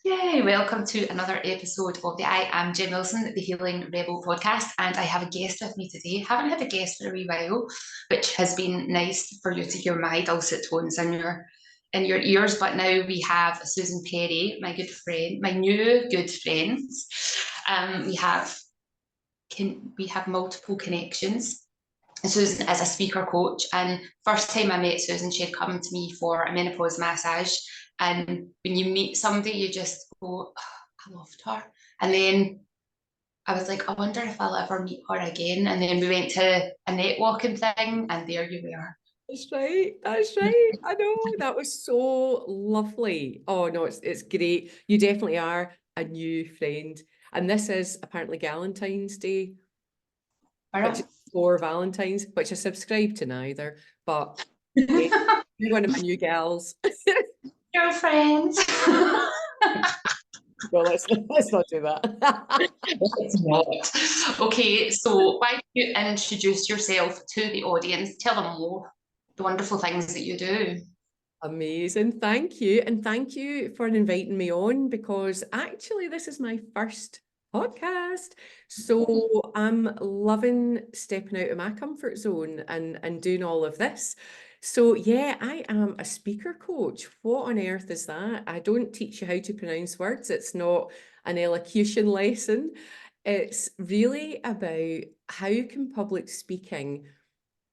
Yay, welcome to another episode of the I Am Jen Wilson, the Healing Rebel podcast. And I have a guest with me today. Haven't had a guest for a wee while, which has been nice for you to hear my dulcet tones in your ears. But now we have Susan Perry, my good friend, my new good friends. We have we have multiple connections. Susan is a speaker coach, and first time I met Susan, she'd come to me for a menopause massage. And when you meet somebody, you just go, oh, I loved her. And then I was like, I wonder if I'll ever meet her again. And then we went to a networking thing, and there you were. That's right. That's right. I know. That was so lovely. Oh no, it's great. You definitely are a new friend. And this is apparently Galentine's Day, which is for Valentine's, which I subscribe to neither. But yeah, you're one of my new gals. Girlfriends. Well, let's not do that. It's not. Okay, so why don't you introduce yourself to the audience? Tell them more the wonderful things that you do. Amazing. Thank you. And thank you for inviting me on because actually this is my first podcast. So I'm loving stepping out of my comfort zone and doing all of this. So yeah, I am a speaker coach. What on earth is that? I don't teach you how to pronounce words. It's not an elocution lesson. It's really about how can public speaking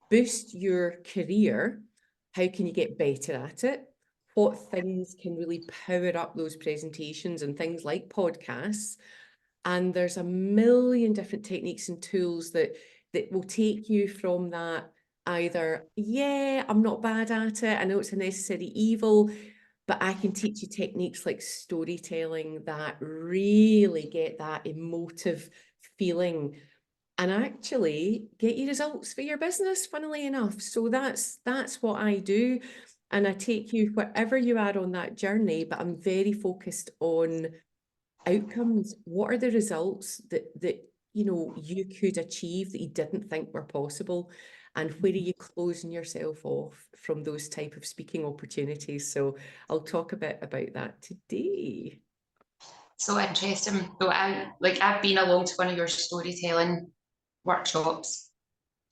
boost your career. How can you get better at it? What things can really power up those presentations and things like podcasts? And there's a million different techniques and tools that will take you from that either, yeah, I'm not bad at it, I know it's a necessary evil, but I can teach you techniques like storytelling that really get that emotive feeling and actually get your results for your business, funnily enough. So that's what I do. And I take you wherever you are on that journey, but I'm very focused on outcomes. What are the results that you could achieve that you didn't think were possible? And where are you closing yourself off from those type of speaking opportunities? So I'll talk a bit about that today. So interesting. So I've been along to one of your storytelling workshops,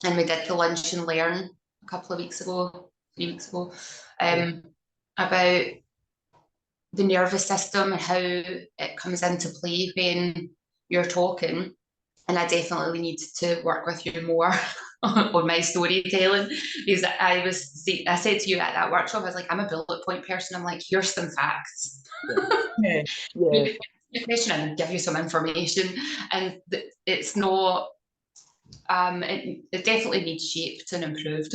and we did the lunch and learn a couple of weeks ago, 3 weeks ago, about the nervous system and how it comes into play when you're talking. And I definitely need to work with you more on my storytelling because I said to you at that workshop, I was like, I'm a bullet point person. I'm like, here's some facts. Yeah. Yeah. Question and give you some information, and it's not. It definitely needs shaped and improved.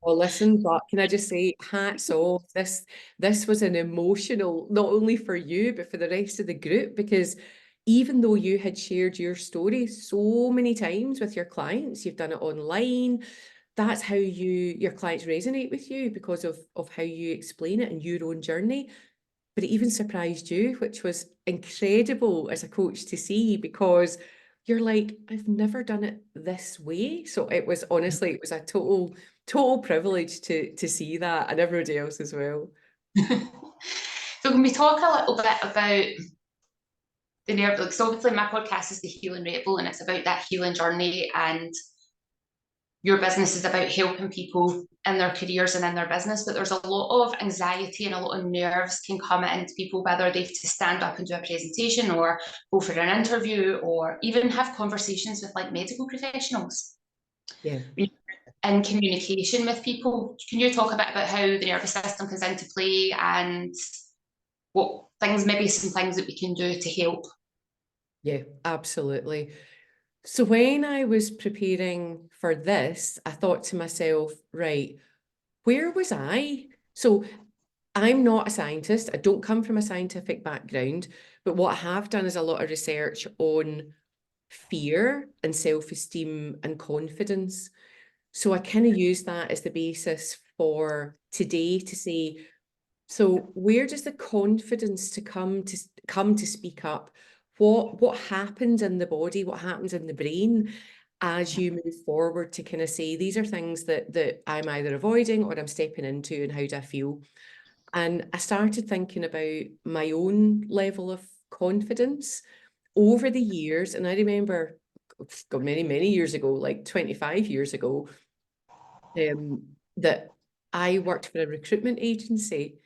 Well, listen, but can I just say, hats off. This was an emotional, not only for you, but for the rest of the group, because even though you had shared your story so many times with your clients, you've done it online, that's how your clients resonate with you because of how you explain it and your own journey. But it even surprised you, which was incredible as a coach to see because you're like, I've never done it this way. So it was honestly, it was a total privilege to see that and everybody else as well. So can we talk a little bit about the nerve? Like, so obviously my podcast is the Healing Rebel, and it's about that healing journey. And your business is about helping people in their careers and in their business. But there's a lot of anxiety and a lot of nerves can come into people, whether they've to stand up and do a presentation, or go for an interview, or even have conversations with like medical professionals. Yeah. In communication with people. Can you talk a bit about how the nervous system comes into play and what things, maybe some things that we can do to help? Yeah, absolutely. So when I was preparing for this, I thought to myself, right, where was I? So I'm not a scientist. I don't come from a scientific background, but what I have done is a lot of research on fear and self-esteem and confidence. So I kind of use that as the basis for today to say, so where does the confidence to come to speak up? What happens in the body? What happens in the brain as you move forward to kind of say these are things that I'm either avoiding or I'm stepping into, and how do I feel? And I started thinking about my own level of confidence over the years. And I remember, many, many years ago, like 25 years ago, that I worked for a recruitment agency.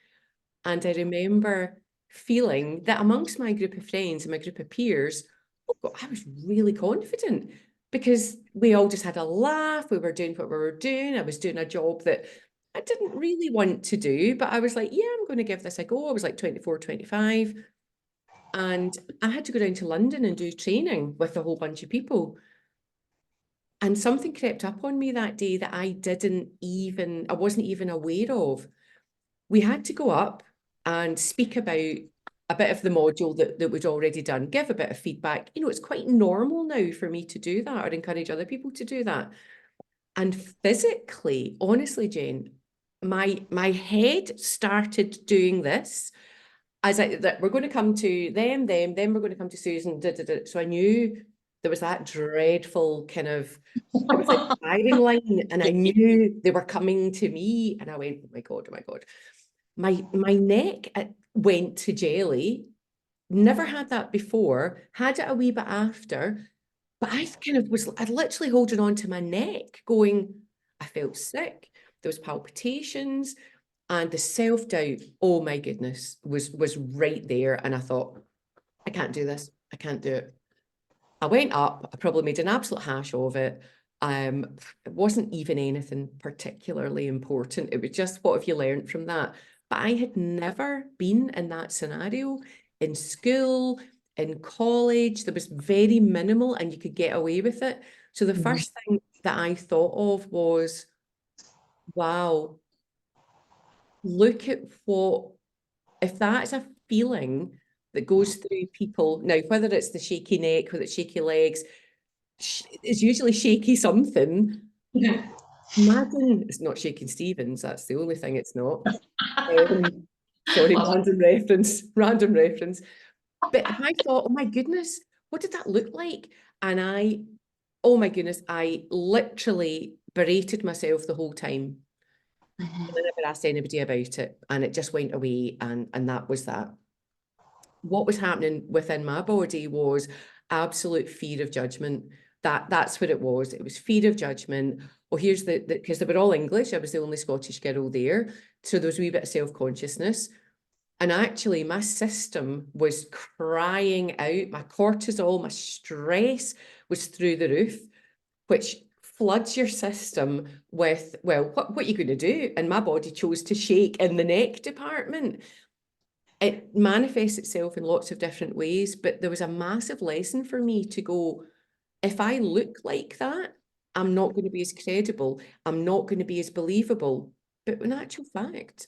And I remember feeling that amongst my group of friends and my group of peers, oh God, I was really confident because we all just had a laugh. We were doing what we were doing. I was doing a job that I didn't really want to do, but I was like, yeah, I'm going to give this a go. I was like 24, 25. And I had to go down to London and do training with a whole bunch of people. And something crept up on me that day that I wasn't even aware of. We had to go up and speak about a bit of the module that we'd already done, give a bit of feedback. You know, it's quite normal now for me to do that or encourage other people to do that. And physically, honestly, Jane, my head started doing this as that we're going to come to them, then we're going to come to Susan. So I knew there was that dreadful kind of, it was like a firing line, and I knew they were coming to me, and I went, oh my God, oh my God. My neck went to jelly. Never had that before. Had it a wee bit after, but I'd literally holding on to my neck going, I felt sick. There was palpitations and the self-doubt, oh my goodness, was right there. And I thought, I can't do this. I can't do it. I went up, I probably made an absolute hash of it. It wasn't even anything particularly important. It was just, what have you learned from that? But I had never been in that scenario in school, in college. There was very minimal and you could get away with it. So the first thing that I thought of was, wow, look at if that's a feeling that goes through people. Now, whether it's the shaky neck, whether it's shaky legs, it's usually shaky something. Imagine it's not Shaking Stevens, that's the only thing it's not. Sorry, random reference. But I thought, oh my goodness, what did that look like? And oh my goodness, I literally berated myself the whole time. I never asked anybody about it, and it just went away, and that was that. What was happening within my body was absolute fear of judgment. That's what it was. It was fear of judgment. Well, here's because they were all English. I was the only Scottish girl there. So there was a wee bit of self-consciousness. And actually, my system was crying out. My cortisol, my stress was through the roof, which floods your system with, well, what are you going to do? And my body chose to shake in the neck department. It manifests itself in lots of different ways, but there was a massive lesson for me to go, if I look like that, I'm not going to be as credible. I'm not going to be as believable. But in actual fact,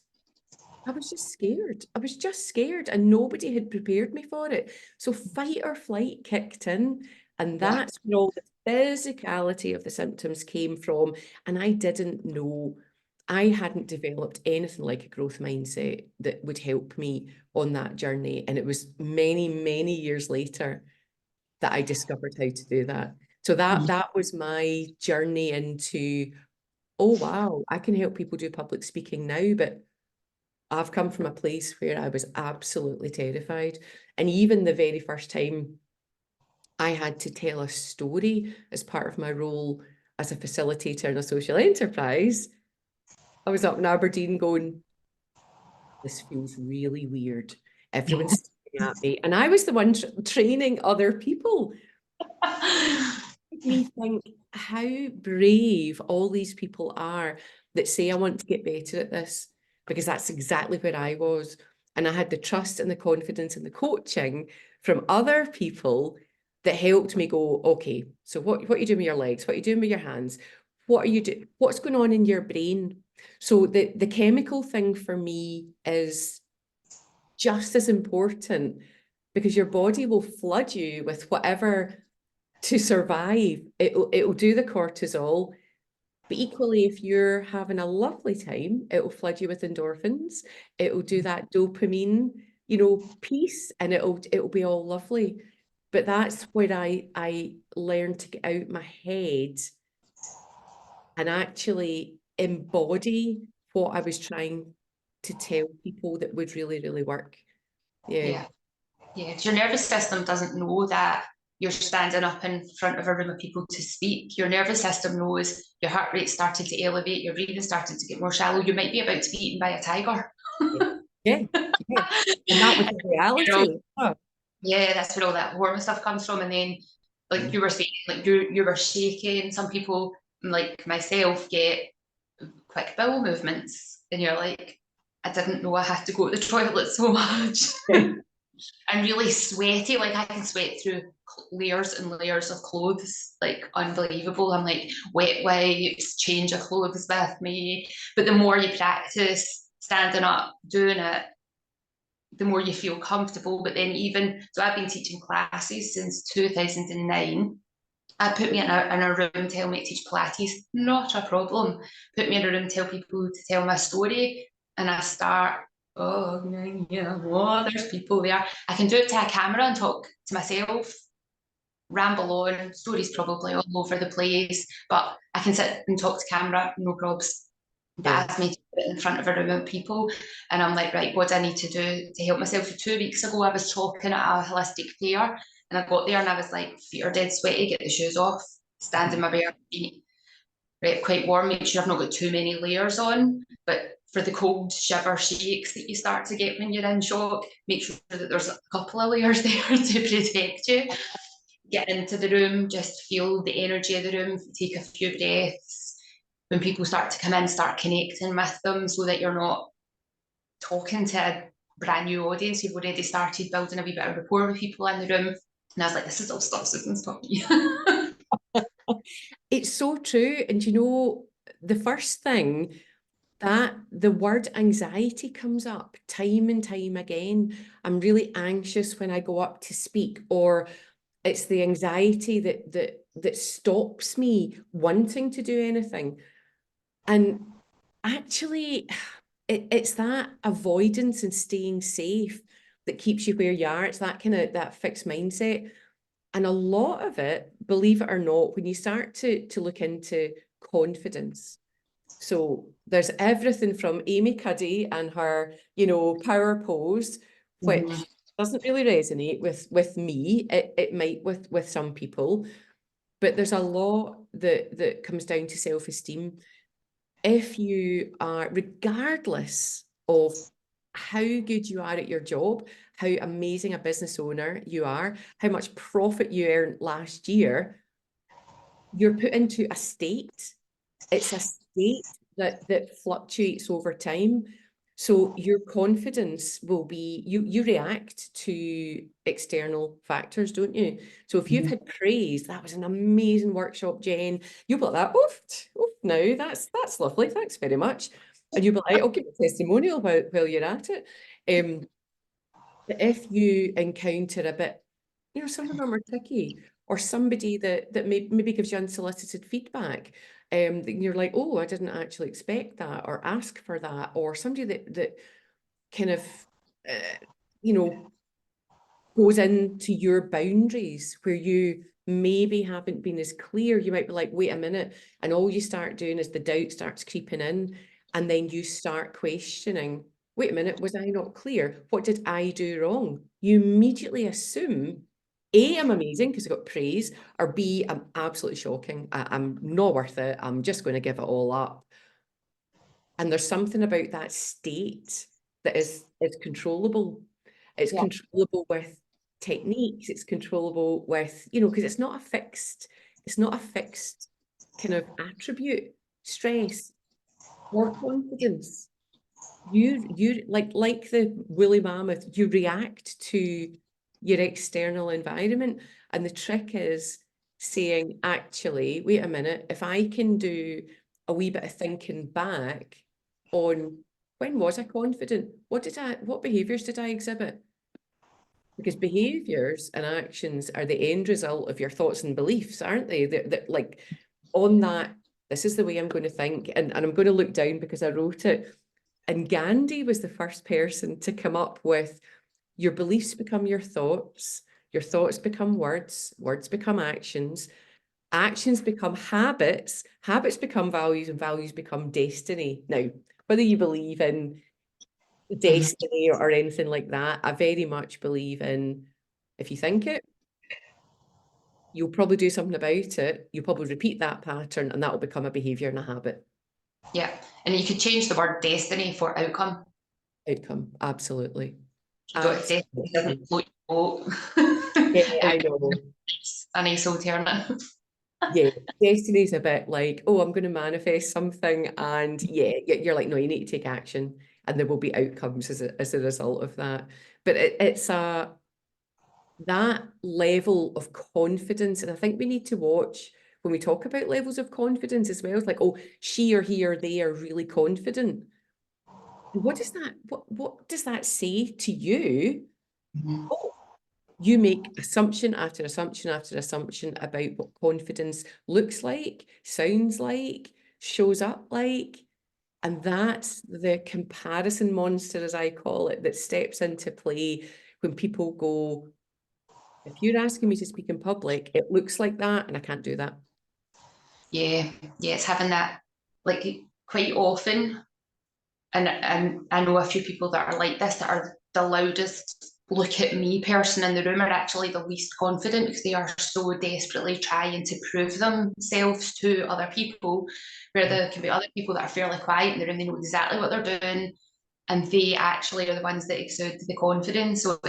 I was just scared. I was just scared, and nobody had prepared me for it. So fight or flight kicked in, and that's where all the physicality of the symptoms came from. And I didn't know, I hadn't developed anything like a growth mindset that would help me on that journey. And it was many, many years later that I discovered how to do that. So that was my journey into, oh wow, I can help people do public speaking now, but I've come from a place where I was absolutely terrified. And even the very first time I had to tell a story as part of my role as a facilitator in a social enterprise, I was up in Aberdeen going, this feels really weird. Everyone's staring at me. And I was the one training other people. Made me think how brave all these people are that say, I want to get better at this, because that's exactly where I was. And I had the trust and the confidence and the coaching from other people that helped me go, okay, so what are you doing with your legs? What are you doing with your hands? What are you doing? What's going on in your brain? So the chemical thing for me is just as important, because your body will flood you with whatever to survive. It'll do the cortisol. But equally, if you're having a lovely time, it'll flood you with endorphins. It'll do that dopamine, piece, and it'll be all lovely. But that's where I learned to get out my head and actually embody what I was trying to tell people that would really, really work. Yeah. Yeah. Your nervous system doesn't know that you're standing up in front of a room of people to speak. Your nervous system knows your heart rate started to elevate, your breathing started to get more shallow. You might be about to be eaten by a tiger. Yeah. And that was the reality. Yeah, that's where all that hormone stuff comes from. And then, like you were saying, like you were shaking. Some people, like myself, get quick bowel movements, and you're like, I didn't know I had to go to the toilet so much. I'm really sweaty. Like I can sweat through layers and layers of clothes, like unbelievable. I'm like wet wipes, change of clothes with me. But the more you practice standing up, doing it, the more you feel comfortable. But then so I've been teaching classes since 2009. I put me in a room, tell me to teach Pilates, not a problem. Put me in a room, tell people to tell my story, and I start, oh, yeah, well, there's people there. I can do it to a camera and talk to myself, ramble on, stories probably all over the place, but I can sit and talk to camera, no probs. But ask me to put it in front of a room of people, and I'm like, right, what do I need to do to help myself? 2 weeks ago, I was talking at a holistic fair, and I got there and I was like, feet are dead sweaty, get the shoes off, stand in my bare feet, right, quite warm, make sure I've not got too many layers on, but for the cold shiver shakes that you start to get when you're in shock, make sure that there's a couple of layers there to protect you. Get into the room, just feel the energy of the room, take a few breaths. When people start to come in, start connecting with them so that you're not talking to a brand new audience. You've already started building a wee bit of rapport with people in the room. And I was like, this is all stuff Susan's taught me. It's so true. And you know, the first thing that the word anxiety comes up time and time again. I'm really anxious when I go up to speak, or it's the anxiety that stops me wanting to do anything. And actually, it's that avoidance and staying safe that keeps you where you are. It's that kind of that fixed mindset. And a lot of it, believe it or not, when you start to look into confidence. So there's everything from Amy Cuddy and her, power pose, which doesn't really resonate with me. It might with some people, but there's a lot that comes down to self-esteem. If you are, regardless of how good you are at your job, how amazing a business owner you are, how much profit you earned last year, you're put into a state. It's a state that fluctuates over time. So your confidence will be, you react to external factors, don't you? So if you've had praise, that was an amazing workshop, Jen, you'll be like, oof, now that's lovely, thanks very much. And you'll be like, I'll give a testimonial while you're at it. But if you encounter a bit, some of them are tricky, or somebody that maybe gives you unsolicited feedback, you're like, oh, I didn't actually expect that, or ask for that, or somebody that kind of, goes into your boundaries where you maybe haven't been as clear. You might be like, wait a minute, and all you start doing is the doubt starts creeping in, and then you start questioning, wait a minute, was I not clear? What did I do wrong? You immediately assume, A, I'm amazing because I got praise, or B, I'm absolutely shocking. I'm not worth it. I'm just going to give it all up. And there's something about that state that is controllable. It's controllable with techniques. It's controllable with, because it's not a fixed kind of attribute, stress or confidence. You like the woolly mammoth, you react to your external environment. And the trick is saying, actually, wait a minute, if I can do a wee bit of thinking back on when was I confident? What behaviors did I exhibit? Because behaviors and actions are the end result of your thoughts and beliefs, aren't they? That like on that, this is the way I'm going to think. And I'm going to look down because I wrote it. And Gandhi was the first person to come up with, your beliefs become your thoughts become words become actions become habits become values, and values become destiny. Now, whether you believe in destiny or anything like that. I very much believe in, if you think it, you'll probably do something about it. You'll probably repeat that pattern, and that will become a behavior and a habit. Yeah. And you could change the word destiny for outcome. Outcome, absolutely. Destiny doesn't float your boat. Yeah, I know. A nice alternative. Yeah, destiny's a bit like, oh, I'm going to manifest something, and yeah, you're like, no, you need to take action, and there will be outcomes as a result of that. But it's that level of confidence, and I think we need to watch when we talk about levels of confidence as well. It's like, oh, she or he or they are really confident. What does that say to you? Oh, you make assumption after assumption after assumption about what confidence looks like, sounds like, shows up like. And that's the comparison monster, as I call it, that steps into play when people go, if you're asking me to speak in public, it looks like that, and I can't do that. Yeah, yeah, it's having that, like, quite often, and I know a few people that are like this, that are the loudest look at me person in the room, are actually the least confident, because they are so desperately trying to prove themselves to other people, where there can be other people that are fairly quiet in the room, they know exactly what they're doing, and they actually are the ones that exude the confidence. So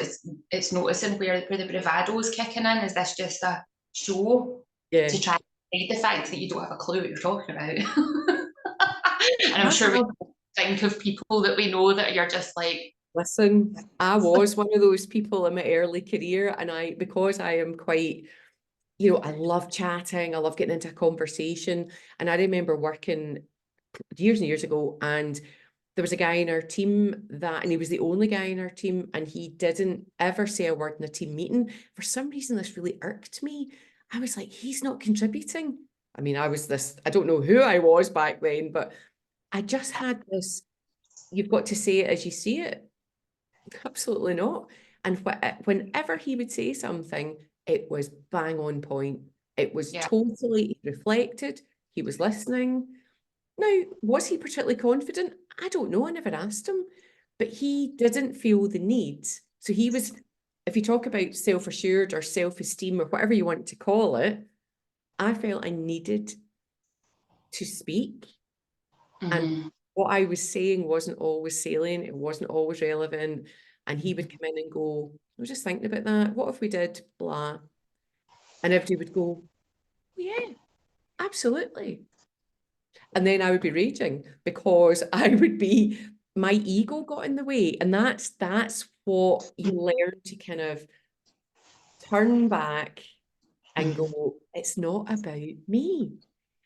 it's noticing where the bravado is kicking in. Is this just a show Yeah. to try to hide the fact that you don't have a clue what you're talking about? And I'm I sure we have think of people that we know that you're just like, Listen, I was one of those people in my early career, and because I am quite, I love chatting, I love getting into a conversation. And I remember working years and years ago, and there was a guy in our team and he was the only guy in our team, and he didn't ever say a word in a team meeting. For some reason, this really irked me. I was like, he's not contributing. I mean, I don't know who I was back then, but I just had this, you've got to say it as you see it. Absolutely not. And whenever he would say something, it was bang on point. It was yeah, totally reflected. He was listening. Now, was he particularly confident? I don't know. I never asked him. But he didn't feel the need. So he was, if you talk about self-assured or self-esteem or whatever you want to call it, I felt I needed to speak. And what I was saying wasn't always salient, it wasn't always relevant. And he would come in and go, I was just thinking about that. What if we did blah? And everybody would go, yeah, absolutely. And then I would be raging because my ego got in the way. And that's what you learn to kind of turn back and go, it's not about me.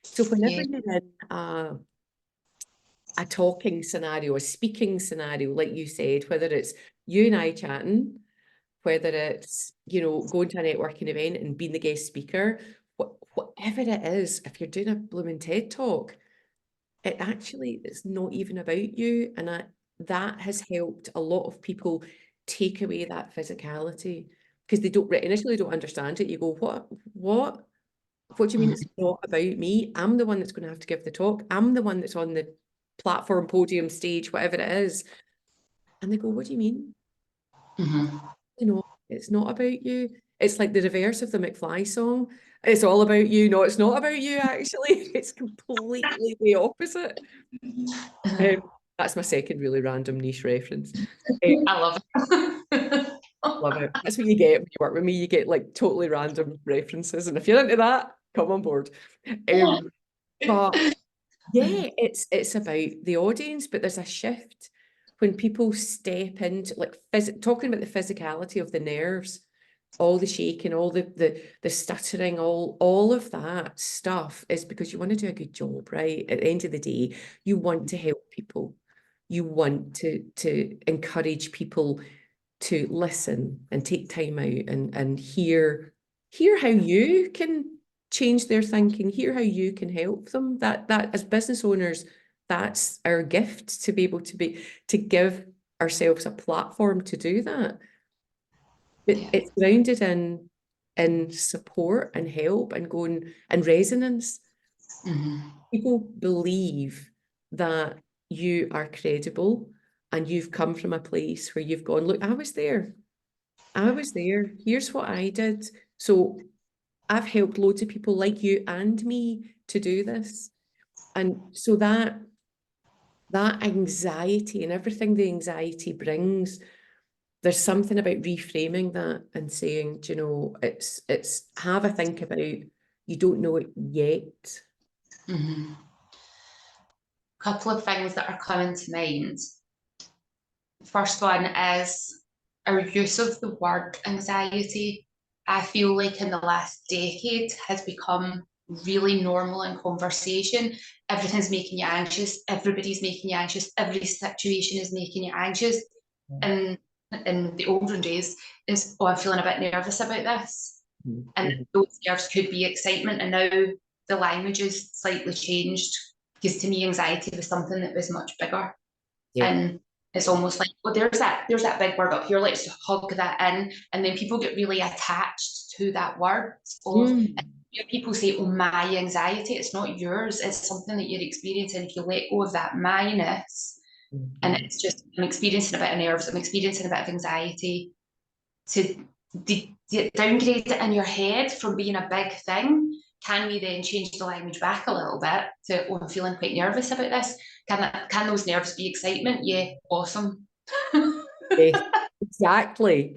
So whenever yeah, you're in a talking scenario, a speaking scenario, like you said, whether it's you and I chatting, whether it's, going to a networking event and being the guest speaker, whatever it is, if you're doing a blooming TED talk, it actually is not even about you. And that has helped a lot of people take away that physicality, because they initially don't understand it. You go, what do you mean it's not about me? I'm the one that's going to have to give the talk. I'm the one that's on the platform, podium, stage, whatever it is. And they go, what do you mean? It's not about you. It's like the reverse of the McFly song. It's all about you. No, it's not about you, actually. It's completely the opposite. That's my second really random niche reference. I love it. Love it. That's what you get when you work with me. You get like totally random references. And if you're into that, come on board. But yeah, it's about the audience, but there's a shift when people step into like talking about the physicality of the nerves, all the shaking, all the stuttering, all of that stuff is because you want to do a good job, right? At the end of the day, you want to help people. You want to encourage people to listen and take time out and hear how you can change their thinking, hear how you can help them. That as business owners, that's our gift, to be able to give ourselves a platform to do that. It's grounded in support and help and going and resonance. People believe that you are credible and you've come from a place where you've gone, look, I was there. Here's what I did. So I've helped loads of people like you and me to do this. And so that anxiety and everything the anxiety brings, there's something about reframing that and saying, do you know, it's have a think about, you don't know it yet. Couple of things that are coming to mind. First one is our use of the word anxiety. I feel like in the last decade has become really normal in conversation. Everything's making you anxious. Everybody's making you anxious. Every situation is making you anxious. And in the olden days is, oh, I'm feeling a bit nervous about this. And those nerves could be excitement. And now the language is slightly changed, because to me, anxiety was something that was much bigger. Yeah. And it's almost like, well, there's that big word up here, let's hug that in. And then people get really attached to that word. People say, oh, my anxiety, it's not yours, it's something that you're experiencing. If you let go of that myness, and it's just, I'm experiencing a bit of nerves, I'm experiencing a bit of anxiety, to downgrade it in your head from being a big thing, can we then change the language back a little bit to, oh, I'm feeling quite nervous about this? Can those nerves be excitement? Yeah, awesome. Yes, exactly.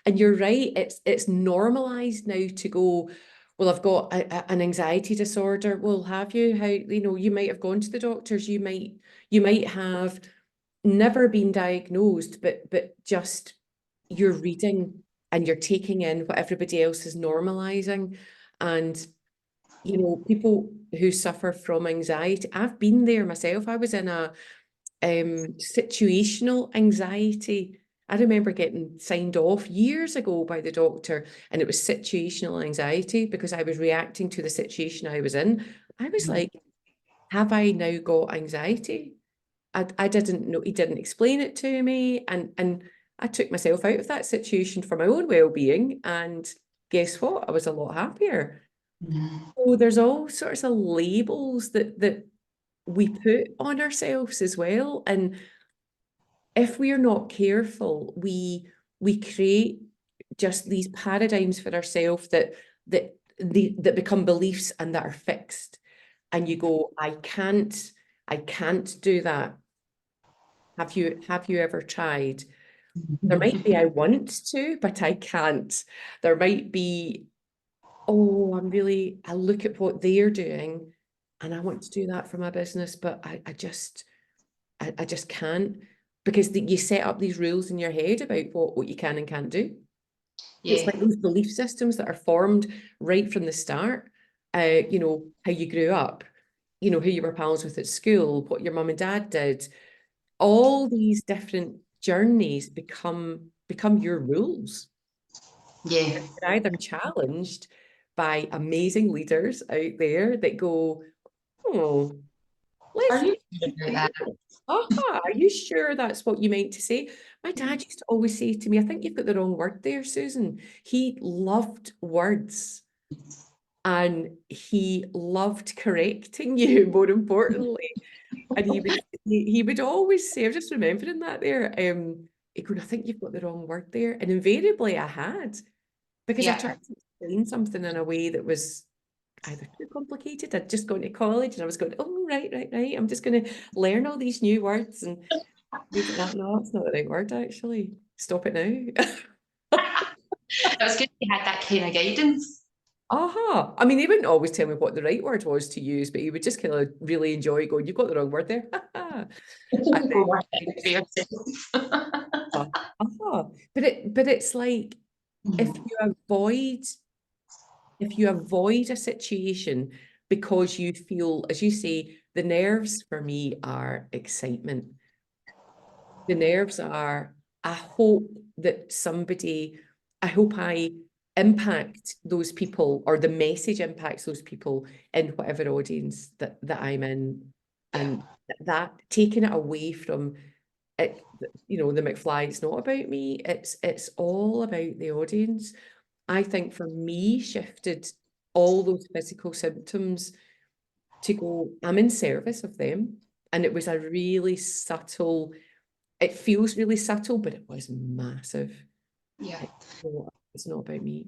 And you're right, it's normalized now to go, well, I've got an anxiety disorder. Well, have you? How, you know, you might have gone to the doctors, you might have never been diagnosed, but just you're reading and you're taking in what everybody else is normalizing. And you know, people who suffer from anxiety, I've been there myself. I was in a situational anxiety. I remember getting signed off years ago by the doctor, and it was situational anxiety because I was reacting to the situation I was in. I was like, have I now got anxiety? I didn't know, he didn't explain it to me, and I took myself out of that situation for my own well-being, and guess what? I was a lot happier. So there's all sorts of labels that we put on ourselves as well. And if we're not careful, we create just these paradigms for ourselves that become beliefs and that are fixed. And you go, I can't do that. Have you ever tried? There might be I want to, but I can't. There might be, oh, I look at what they're doing and I want to do that for my business, but I just can't, because you set up these rules in your head about what you can and can't do. It's like these belief systems that are formed right from the start. You know, how you grew up, you know, who you were pals with at school, what your mum and dad did. All these different journeys become your rules. Yeah. They're either challenged by amazing leaders out there that go, oh, let's Are you do that. Are you sure that's what you meant to say? My dad used to always say to me, I think you've got the wrong word there, Susan. He loved words and he loved correcting you, more importantly. And he would always say, I'm just remembering that there, he goes, I think you've got the wrong word there. And invariably I had, because I tried to explain something in a way that was either too complicated. I'd just gone to college and I was going, oh, right. I'm just going to learn all these new words. And he's like, no, it's not the right word, actually. Stop it now. That was good you had that kind of guidance. I mean, he wouldn't always tell me what the right word was to use, but he would just kind of really enjoy going, you've got the wrong word there. But it's like, if you avoid a situation because you feel, as you say, the nerves for me are excitement. The nerves are, I hope I impact those people, or the message impacts those people in whatever audience that I'm in. And that taking it away from it, you know, the McFly, it's not about me, it's all about the audience. I think for me, shifted all those physical symptoms to go, I'm in service of them. And it was a really subtle it feels really subtle, but it was massive. Yeah. It's not about me.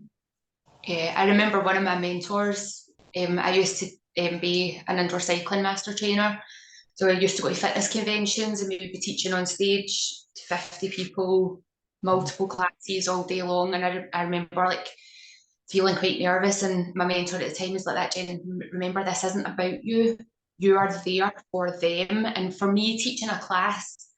Yeah, I remember one of my mentors, I used to be an indoor cycling master trainer. So I used to go to fitness conventions and we would be teaching on stage to 50 people, multiple classes all day long. And I remember like feeling quite nervous. And my mentor at the time was like, that Jen, remember, this isn't about you. You are there for them. And for me, teaching a class,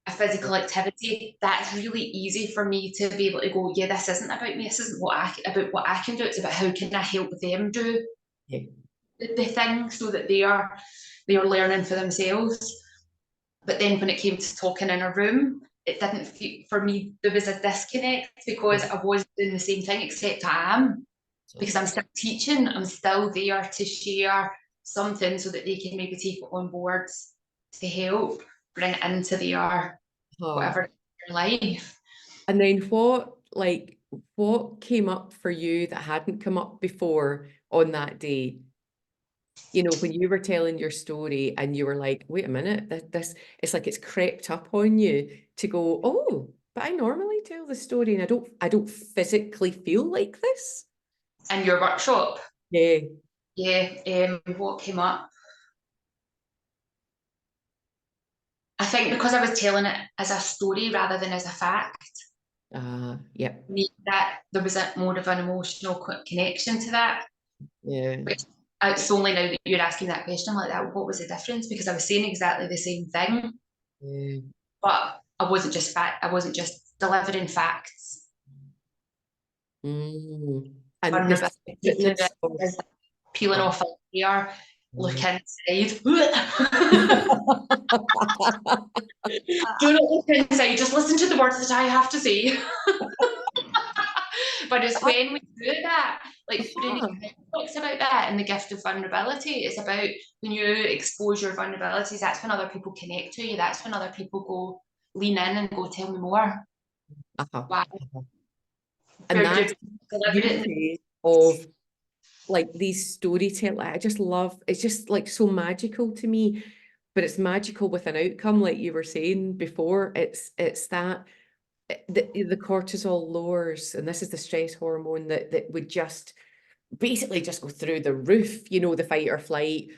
a physical activity, that's really easy for me to be able to go, yeah, this isn't about me. This isn't about what I can do. It's about how can I help them do the thing so that they are learning for themselves. But then when it came to talking in a room, it didn't feel, for me, there was a disconnect because I was doing the same thing, except I am, because I'm still teaching, I'm still there to share something so that they can maybe take it on board to help bring it into their whatever their life. And then what came up for you that hadn't come up before on that day? You know, when you were telling your story and you were like, wait a minute, this it's like it's crept up on you to go, oh, but I normally tell the story and I don't physically feel like this. In your workshop? Yeah. Yeah, what came up? I think because I was telling it as a story rather than as a fact, Yeah. that there was more of an emotional connection to that. Yeah. Which it's only now that you're asking that question like that, what was the difference? Because I was saying exactly the same thing, Yeah. but I wasn't just delivering facts. Mm. And the Vulnerability to separateness of it is peeling off a layer, look inside. Do not look inside, just listen to the words that I have to say. But it's when we do that, like Brené talks about that in The Gift of Vulnerability. It's about when you expose your vulnerabilities, that's when other people connect to you. That's when other people go lean in and go, tell me more. Why? And that's beauty of like these storytelling. I just love, it's just like so magical to me, but it's magical with an outcome, like you were saying before. It's that the cortisol lowers, and this is the stress hormone that would just basically just go through the roof, you know, the fight or flight.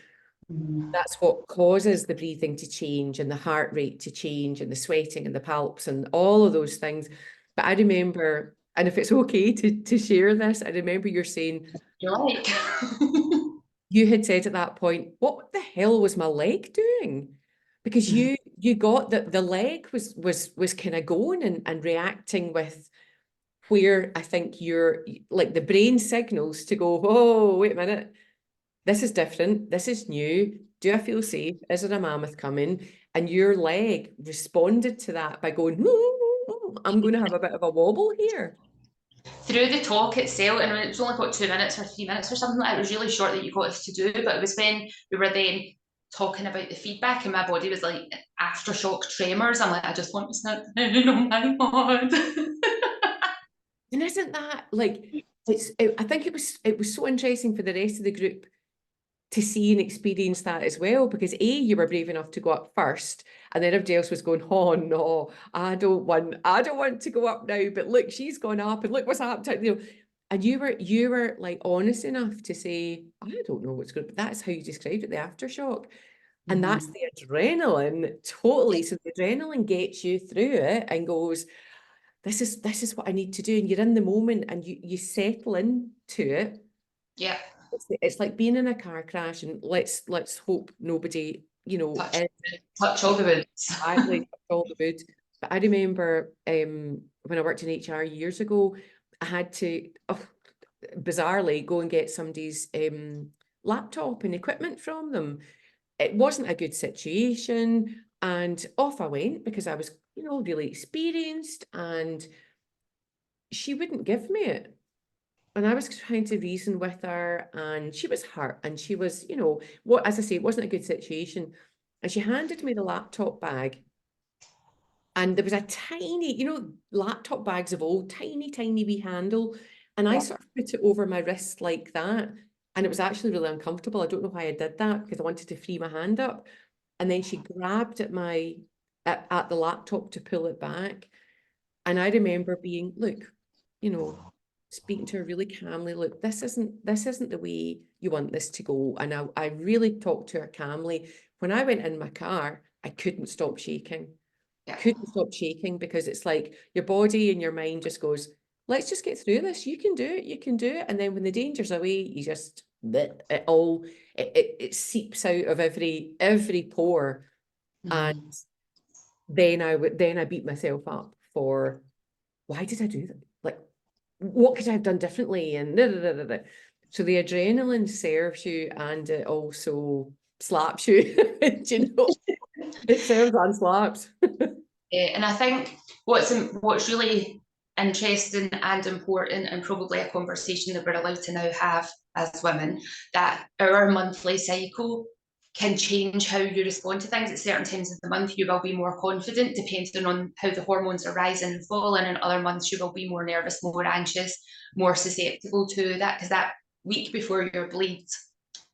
That's what causes the breathing to change and the heart rate to change and the sweating and the palps and all of those things. But I remember, and if it's okay to share this, I remember you're saying, like you had said at that point, what the hell was my leg doing? Because you got that the leg was kind of going and reacting with where I think you're like the brain signals to go, oh, wait a minute, this is different, this is new. Do I feel safe? Is there a mammoth coming? And your leg responded to that by going, I'm going to have a bit of a wobble here. through the talk itself, and it was only got 2 minutes or 3 minutes or something like that. It was really short that you got us to do, but it was when we were then talking about the feedback and my body was like aftershock tremors. I'm like, I just want to snap down, oh my God. And isn't that like, I think it was so interesting for the rest of the group to see and experience that as well, because you were brave enough to go up first, and then everybody else was going, oh no, I don't want to go up now, but look, she's gone up and look what's happened, you know. And you were like honest enough to say, I don't know what's good, but that's how you described it, the aftershock. And that's the adrenaline, totally. So the adrenaline gets you through it and goes, this is what I need to do. And you're in the moment and you settle into it. Yeah. It's like being in a car crash, and let's hope nobody, you know, touch all the wood. Exactly, touch all the wood. But I remember when I worked in HR years ago, I had to bizarrely go and get somebody's laptop and equipment from them. It wasn't a good situation, and off I went because I was, you know, really experienced, and she wouldn't give me it. And I was trying to reason with her, and she was hurt, and she was, you know, what, as I say, it wasn't a good situation. And she handed me the laptop bag, and there was a tiny, you know, laptop bags of old, tiny wee handle. And I sort of put it over my wrist like that. And it was actually really uncomfortable. I don't know why I did that, because I wanted to free my hand up. And then she grabbed at my at the laptop to pull it back. And I remember being, look, you know, speaking to her really calmly, look, this isn't the way you want this to go. And I really talked to her calmly. When I went in my car, I couldn't stop shaking. Yeah. Couldn't stop shaking, because it's like your body and your mind just goes, let's just get through this. You can do it. You can do it. And then when the danger's away, you just, it seeps out of every pore. And then I beat myself up for, why did I do that? Like, what could I have done differently? And da, da, da, da, da. So the adrenaline serves you, and it also slaps you. Do you know? It serves and slaps. And I think what's really interesting and important, and probably a conversation that we're allowed to now have as women, that our monthly cycle can change how you respond to things. At certain times of the month, you will be more confident, depending on how the hormones are rising and falling. And other months, you will be more nervous, more anxious, more susceptible to that, because that week before your bleed,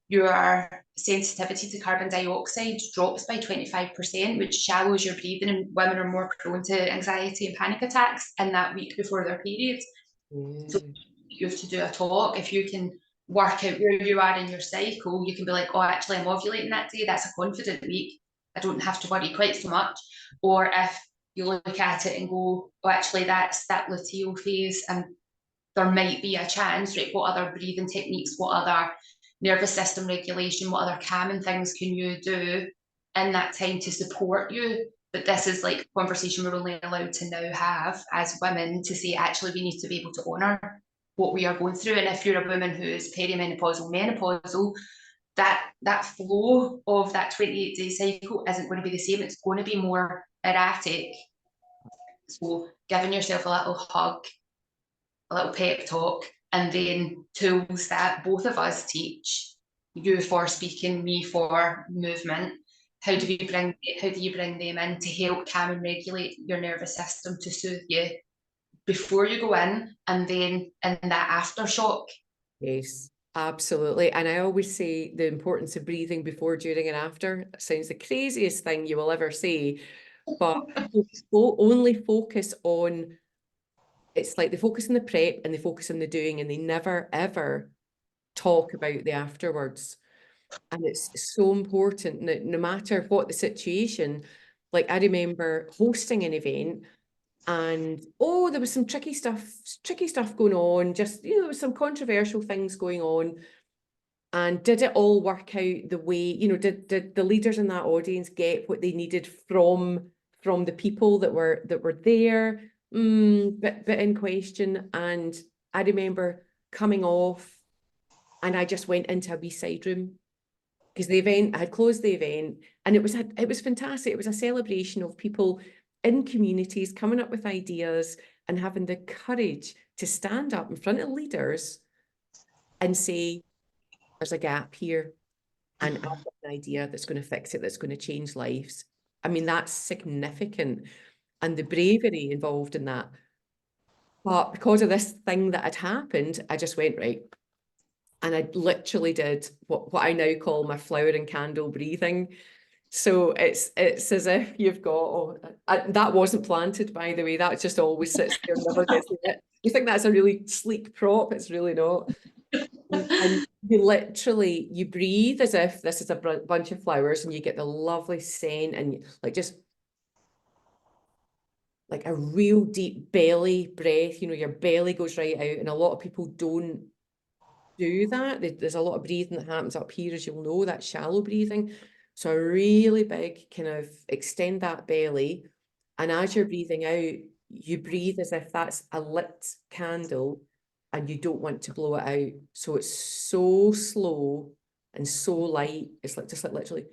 your sensitivity to carbon dioxide drops by 25%, which shallows your breathing, and women are more prone to anxiety and panic attacks in that week before their periods. So you have to do a talk. If you can work out where you are in your cycle, you can be like, oh, actually, I'm ovulating that day. That's a confident week. I don't have to worry quite so much. Or if you look at it and go, oh, actually, that's that luteal phase, and there might be a chance, right? What other breathing techniques, what other nervous system regulation, what other calming things can you do in that time to support you? But this is like a conversation we're only allowed to now have as women, to say, actually, we need to be able to honour what we are going through. And if you're a woman who is perimenopausal, menopausal, that flow of that 28-day cycle isn't going to be the same. It's going to be more erratic. So giving yourself a little hug, a little pep talk, and then tools that both of us teach, you for speaking, me for movement. How do you bring them in to help calm and regulate your nervous system, to soothe you before you go in, and then in that aftershock? Yes, absolutely. And I always say the importance of breathing before, during, and after. It sounds the craziest thing you will ever say, but people only focus on, it's like they focus on the prep and they focus on the doing, and they never ever talk about the afterwards. And it's so important that no matter what the situation, like I remember hosting an event, and there was some tricky stuff going on, just, there was some controversial things going on. And did it all work out the way, did the leaders in that audience get what they needed from the people that were there? But in question. And I remember coming off, and I just went into a wee side room, because I had closed the event, and it was fantastic. It was a celebration of people in communities coming up with ideas and having the courage to stand up in front of leaders and say, there's a gap here, and I've got an idea that's going to fix it, that's going to change lives. I mean, that's significant, and the bravery involved in that. But because of this thing that had happened, I just went, right. And I literally did what I now call my flower and candle breathing. So it's as if you've got, that wasn't planted, by the way, that just always sits there, never gets it. You think that's a really sleek prop, it's really not. And you breathe as if this is a bunch of flowers, and you get the lovely scent, and like just like a real deep belly breath, your belly goes right out. And a lot of people don't do that. There's a lot of breathing that happens up here, as you'll know, that shallow breathing. So a really big kind of extend that belly. And as you're breathing out, you breathe as if that's a lit candle, and you don't want to blow it out. So it's so slow and so light. It's like just like literally.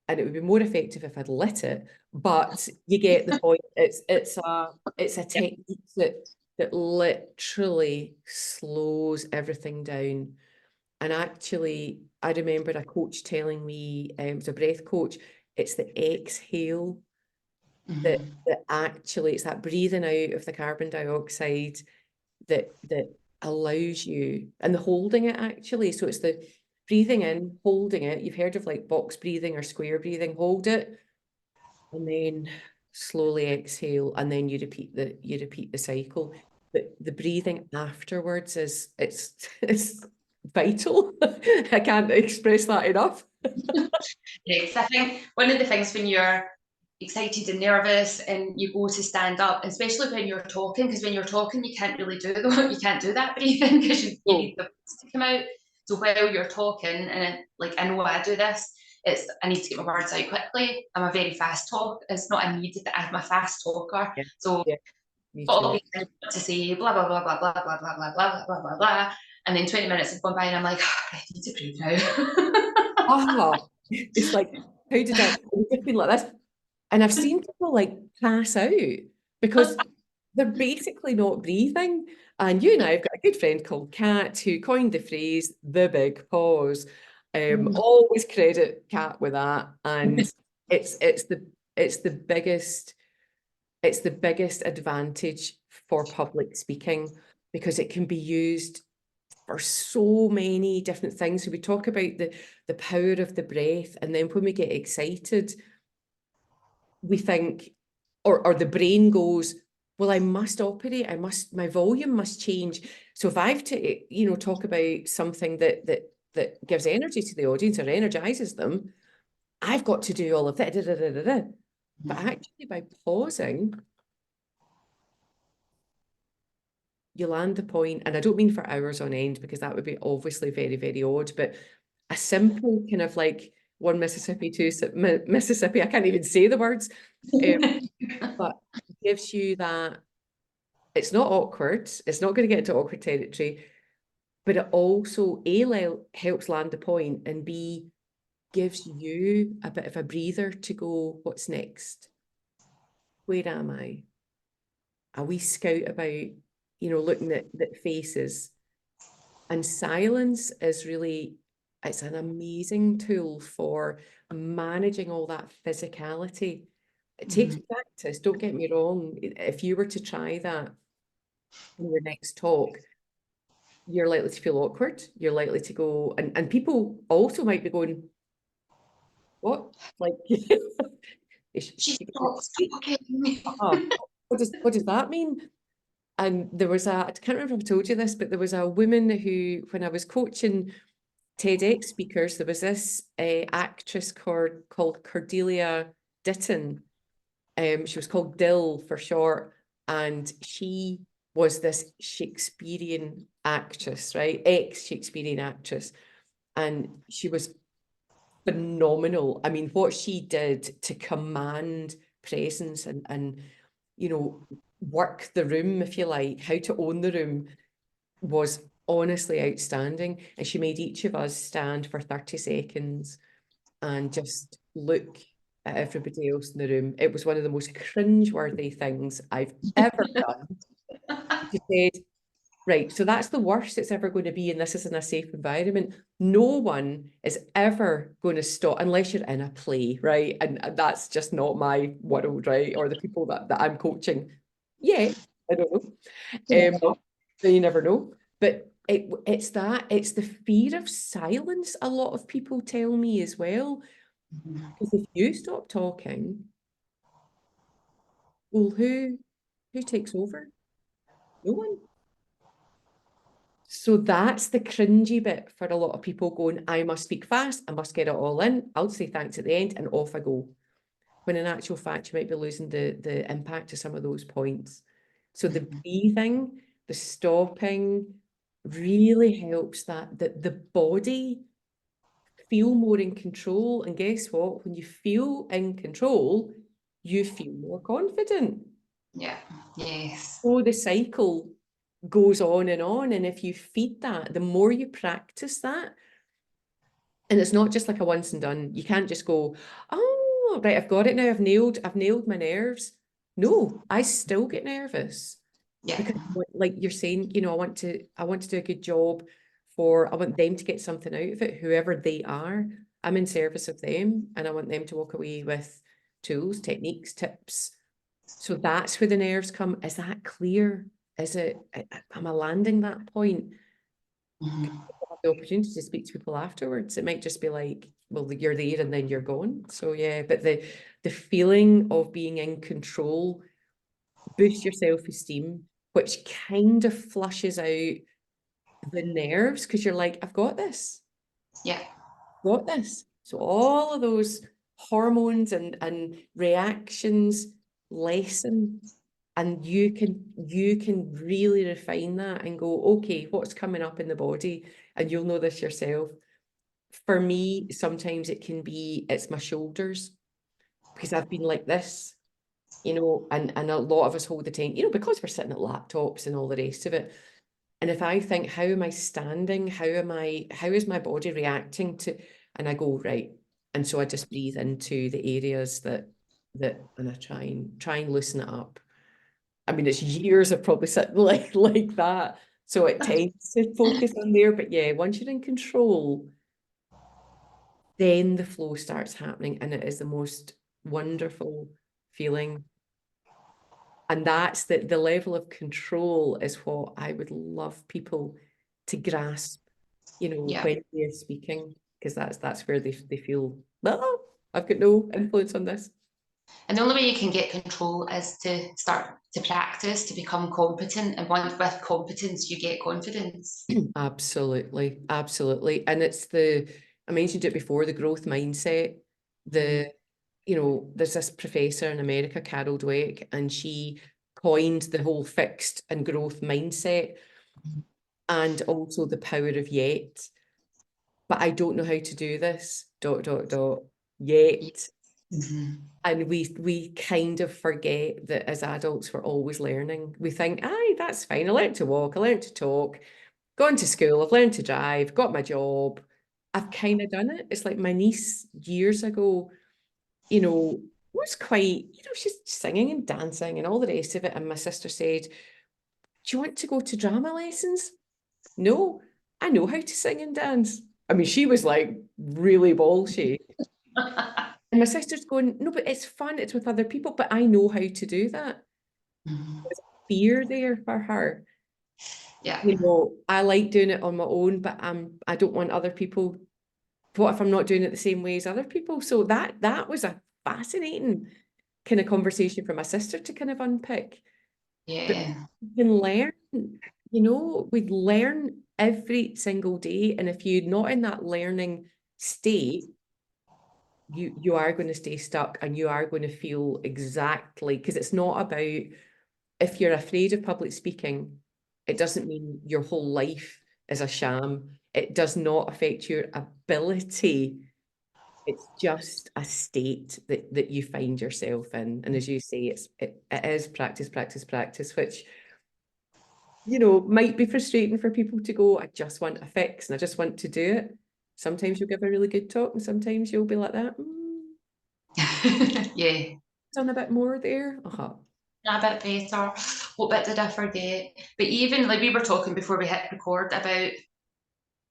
And it would be more effective if I'd lit it, but you get the point. It's a technique that literally slows everything down. And actually, I remember a coach telling me, it was a breath coach, it's the exhale that actually, it's that breathing out of the carbon dioxide that allows you, and the holding it actually. So it's the breathing in, holding it. You've heard of like box breathing or square breathing. Hold it, and then slowly exhale, and then you repeat the cycle. But the breathing afterwards it's vital. I can't express that enough. Yes, I think one of the things when you're excited and nervous and you go to stand up, especially when you're talking, because when you're talking you can't really do you can't do that breathing because you need the voice to come out. So while you're talking, and like I know I do this, I need to get my words out quickly. I'm a very fast talk. It's not a need that I'm a fast talker. Yeah, So yeah, me got all too. these things to say, blah blah blah blah blah blah blah blah blah blah blah blah, and then 20 minutes have gone by and I'm like, I need to breathe now. It's like, how did I've just been like this? And I've seen people like pass out because they're basically not breathing. And you and I have got a good friend called Kat who coined the phrase the big pause. Always credit Kat with that. And it's the biggest advantage for public speaking because it can be used for so many different things. So we talk about the power of the breath, and then when we get excited, we think, or the brain goes, well, I must operate, my volume must change. So if I have to, talk about something that gives energy to the audience or energizes them, I've got to do all of that. But actually, by pausing, you land the point, and I don't mean for hours on end because that would be obviously very, very odd, but a simple kind of like one Mississippi, two Mississippi, I can't even say the words, but it gives you that, it's not awkward, it's not going to get into awkward territory, but it also helps land the point, and B, gives you a bit of a breather to go, what's next? Where am I? A wee scout about, looking at faces. And silence is really, it's an amazing tool for managing all that physicality. It takes practice, don't get me wrong. If you were to try that in your next talk, you're likely to feel awkward. You're likely to go, and people also might be going, what? Like, She's not talking. what does that mean? And there was I can't remember if I told you this, but there was a woman who, when I was coaching TEDx speakers, there was this actress called Cordelia Ditton. She was called Dill for short, and she was this Shakespearean actress, right? Ex-Shakespearean actress. And she was phenomenal. I mean, what she did to command presence and work the room, if you like, how to own the room, was honestly outstanding. And she made each of us stand for 30 seconds and just look at everybody else in the room. It was one of the most cringe-worthy things I've ever done. She said, right, so that's the worst it's ever going to be, and this is in a safe environment. No one is ever going to stop, unless you're in a play, right? And that's just not my world, right? Or the people that I'm coaching. Yeah, I don't know. You never know. But it's the fear of silence, a lot of people tell me as well. Because if you stop talking, well, who takes over? No one. So that's the cringy bit for a lot of people, going, I must speak fast, I must get it all in, I'll say thanks at the end, and off I go. When in actual fact, you might be losing the impact of some of those points. So the breathing, the stopping really helps that the body feel more in control. And guess what? When you feel in control, you feel more confident. Yeah, yes. So the cycle goes on. And if you feed that, the more you practice that, and it's not just like a once and done, you can't just go, oh, right, I've got it now, I've nailed my nerves. No, I still get nervous. Yeah. Because like you're saying, I want to do a good job I want them to get something out of it, whoever they are. I'm in service of them, and I want them to walk away with tools, techniques, tips. So that's where the nerves come. Is that clear? Is it, am I landing that point? Have the opportunity to speak to people afterwards. It might just be like, well, you're there and then you're gone. So yeah, but the feeling of being in control boosts your self-esteem, which kind of flushes out the nerves, because you're like, I've got this. Yeah. Got this. So all of those hormones and reactions lessen, and you can really refine that and go, okay, what's coming up in the body? And you'll know this yourself. For me, sometimes it can be, it's my shoulders, because I've been like this, and a lot of us hold the time, because we're sitting at laptops and all the rest of it. And if I think, how am I standing? How is my body reacting to, and I go, right. And so I just breathe into the areas that, and I try and loosen it up. I mean, it's years of probably sitting like that. So it tends to focus on there. But yeah, once you're in control, then the flow starts happening, and it is the most wonderful feeling. And that's the level of control is what I would love people to grasp, Yeah. when they're speaking, because that's where they feel, well, I've got no influence on this. And the only way you can get control is to start to practice, to become competent. And with competence, you get confidence. Absolutely, absolutely. And it's I mentioned it before, the growth mindset. There's this professor in America, Carol Dweck, and she coined the whole fixed and growth mindset, and also the power of yet. But I don't know how to do this, ... yet. And we kind of forget that as adults, we're always learning. We think, aye, that's fine. I learned to walk, I learned to talk, gone to school, I've learned to drive, got my job. I've kind of done it. It's like my niece years ago, was quite, she's singing and dancing and all the rest of it. And my sister said, do you want to go to drama lessons? No, I know how to sing and dance. I mean, she was like really ballsy. And my sister's going, no, but it's fun. It's with other people, but I know how to do that. There's fear there for her. Yeah. I like doing it on my own, but I don't want other people. What if I'm not doing it the same way as other people? So that was a fascinating kind of conversation for my sister to kind of unpick. But Yeah. you can learn, we learn every single day. And if you're not in that learning state, you are going to stay stuck, and you are going to feel exactly, because it's not about, if you're afraid of public speaking, it doesn't mean your whole life is a sham. It does not affect your ability. It's just a state that you find yourself in. And as you say, it is practice, practice, practice, which, might be frustrating for people to go, I just want a fix and I just want to do it. Sometimes you'll give a really good talk, and sometimes you'll be like that. Yeah. Done a bit more there. A bit better. What bit did I forget? But even like we were talking before we hit record about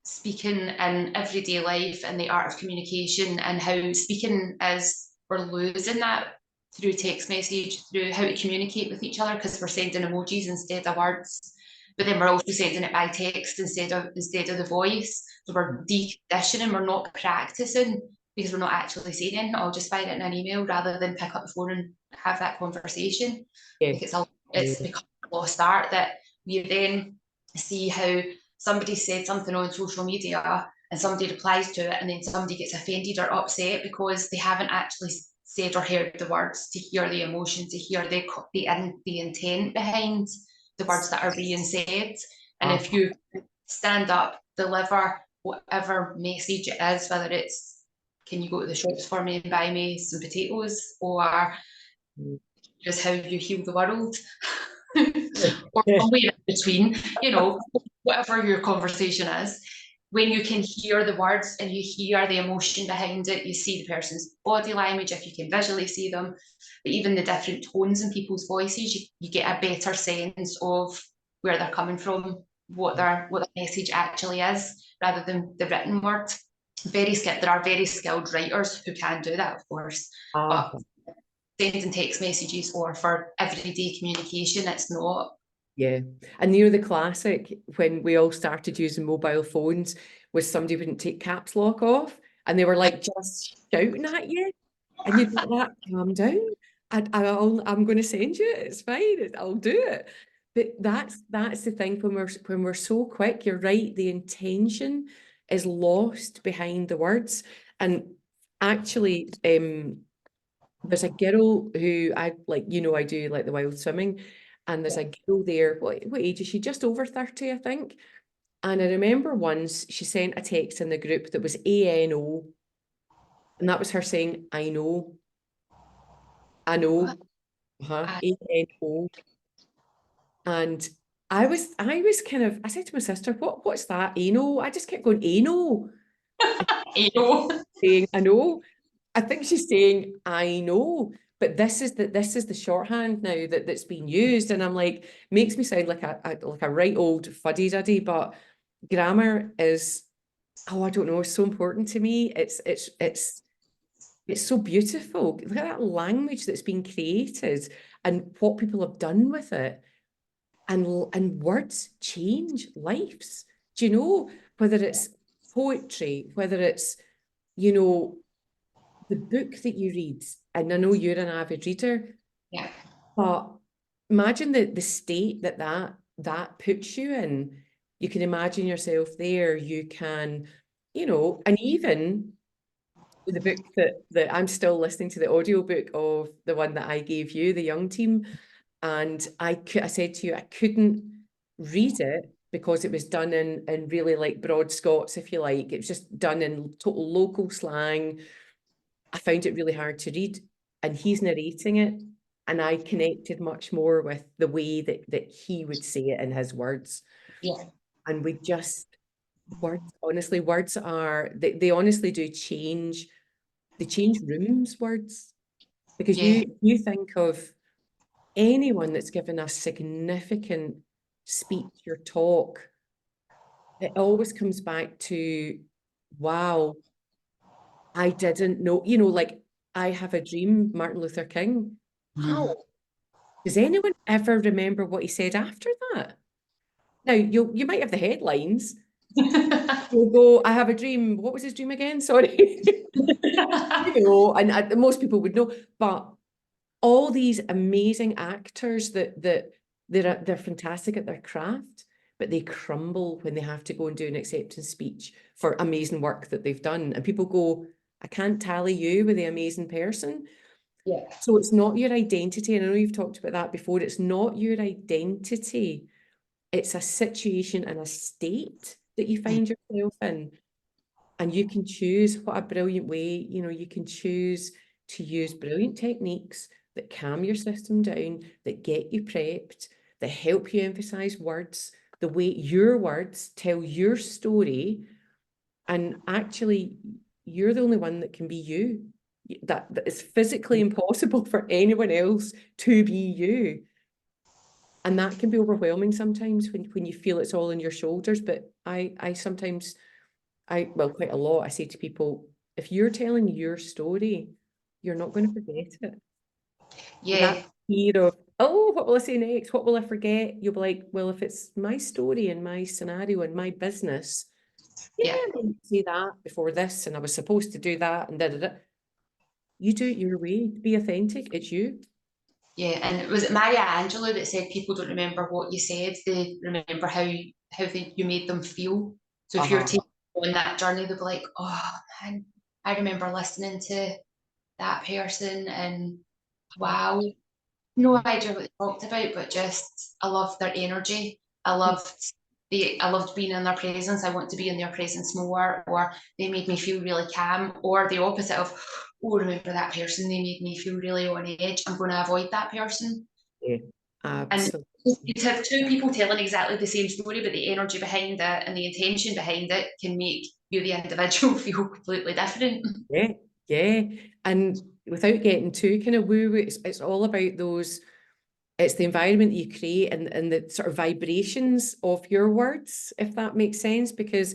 speaking in everyday life and the art of communication, and how speaking is, we're losing that through text message, through how to communicate with each other, because we're sending emojis instead of words. But then we're also sending it by text instead of the voice. So we're deconditioning, we're not practicing, because we're not actually saying anything. I'll just fire it in an email rather than pick up the phone and have that conversation. Yeah. Like it's become a lost art that we then see how somebody said something on social media and somebody replies to it, and then somebody gets offended or upset because they haven't actually said or heard the words, to hear the emotion, to hear the intent behind the words that are being said. And if you stand up, deliver whatever message it is, whether it's, can you go to the shops for me and buy me some potatoes, or just how you heal the world, or somewhere in between, whatever your conversation is, when you can hear the words and you hear the emotion behind it, you see the person's body language, if you can visually see them, but even the different tones in people's voices, you get a better sense of where they're coming from, what the message actually is, rather than the written word. There are very skilled writers who can do that, of course, but sending text messages or for everyday communication, it's not Yeah. And you know, the classic when we all started using mobile phones was somebody wouldn't take caps lock off and they were like just shouting at you. And you'd be like, calm down. I'm going to send you it. It's fine. I'll do it. But that's the thing when we're so quick, you're right, the intention is lost behind the words. And actually, there's a girl who I like, you know, I do like the wild swimming, and there's a girl there. What age is she? Just over 30, I think. And I remember once she sent a text in the group that was ANO, and that was her saying, I know, I, ANO. And I was kind of, I said to my sister, what's that? ANO? I just kept going, ANO, you know. saying, I know. I think she's saying, I know, but this is the shorthand now that's being used. And I'm like, makes me sound like a right old fuddy-duddy, but grammar is, oh, I don't know, it's so important to me. It's so beautiful. Look at that language that's been created and what people have done with it. And words change lives. Do you know, whether it's poetry, whether it's, you know, the book that you read, and I know you're an avid reader, Yeah. but imagine the state that puts you in. You can imagine yourself there. You can, you know, and even the book that I'm still listening to the audiobook of the one that I gave you, The Young Team, and I said to you, I couldn't read it because it was done in really like broad Scots, if you like. It was just done in total local slang. I found it really hard to read, and he's narrating it, and I connected much more with the way that he would say it in his words. Yeah. And we just words, honestly, words are they honestly do change. They change rooms, words, because Yeah. you think of anyone that's given a significant speech or talk, it always comes back to, wow, I didn't know, you know, like I Have a Dream, Martin Luther King. Mhm. Wow. Does anyone ever remember what he said after that? Now you might have the headlines. You'll go, I have a dream. What was his dream again? Sorry. You know, and most people would know, but all these amazing actors that they're fantastic at their craft, but they crumble when they have to go and do an acceptance speech for amazing work that they've done. And people go, I can't tally you with the amazing person. Yeah. So it's not your identity. And I know you've talked about that before. It's not your identity. It's a situation and a state that you find yourself in. And you can choose what a brilliant way, you know, you can choose to use brilliant techniques that calm your system down, that get you prepped, that help you emphasize words, the way your words tell your story. And actually, you're the only one that can be you. That is physically impossible for anyone else to be you. And that can be overwhelming sometimes when you feel it's all on your shoulders. But I sometimes well, quite a lot, I say to people, if you're telling your story, you're not going to forget it. That Yeah. fear of, oh, what will I say next? What will I forget? You'll be like, well, if it's my story and my scenario and my business, yeah, Yeah. I didn't say that before this, and I was supposed to do that, and da da da. You do it your way. Be authentic. It's you. Yeah. And was it Maya Angelou that said people don't remember what you said, they remember you made them feel. So if you're Uh-huh. taking on that journey, they'll be like, oh man, I remember listening to that person and wow, no idea what they talked about, but just I loved their energy. I loved being in their presence. I want to be in their presence more, or they made me feel really calm, or the opposite of, oh, remember that person, they made me feel really on edge. I'm going to avoid that person. Yeah, And absolutely. you have two people telling exactly the same story, but the energy behind it and the intention behind it can make you, the individual, feel completely different. Yeah, yeah. And without getting too kind of woo-woo, it's all about those. It's the environment that you create and the sort of vibrations of your words, if that makes sense, because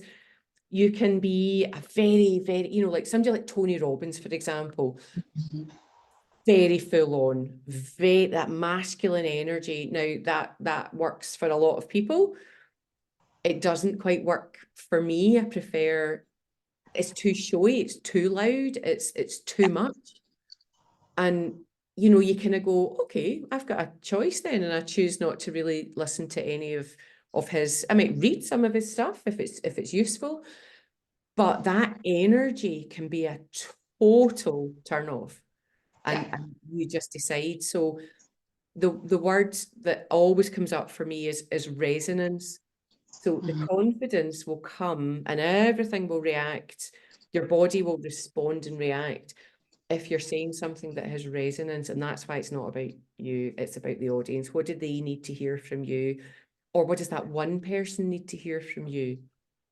you can be a very, very, you know, like somebody like Tony Robbins, for example. very full on, very that masculine energy. Now that works for a lot of people. It doesn't quite work for me. I prefer, it's too showy, it's too loud, it's too much. And you know, you kind of go, okay, I've got a choice then, and I choose not to really listen to any of his. I might read some of his stuff if it's useful, but that energy can be a total turn off. And you just decide. So the word that always comes up for me is resonance. So the confidence will come and everything will react. Your body will respond and react if you're saying something that has resonance. And that's why it's not about you, it's about the audience. What do they need to hear from you? Or what does that one person need to hear from you?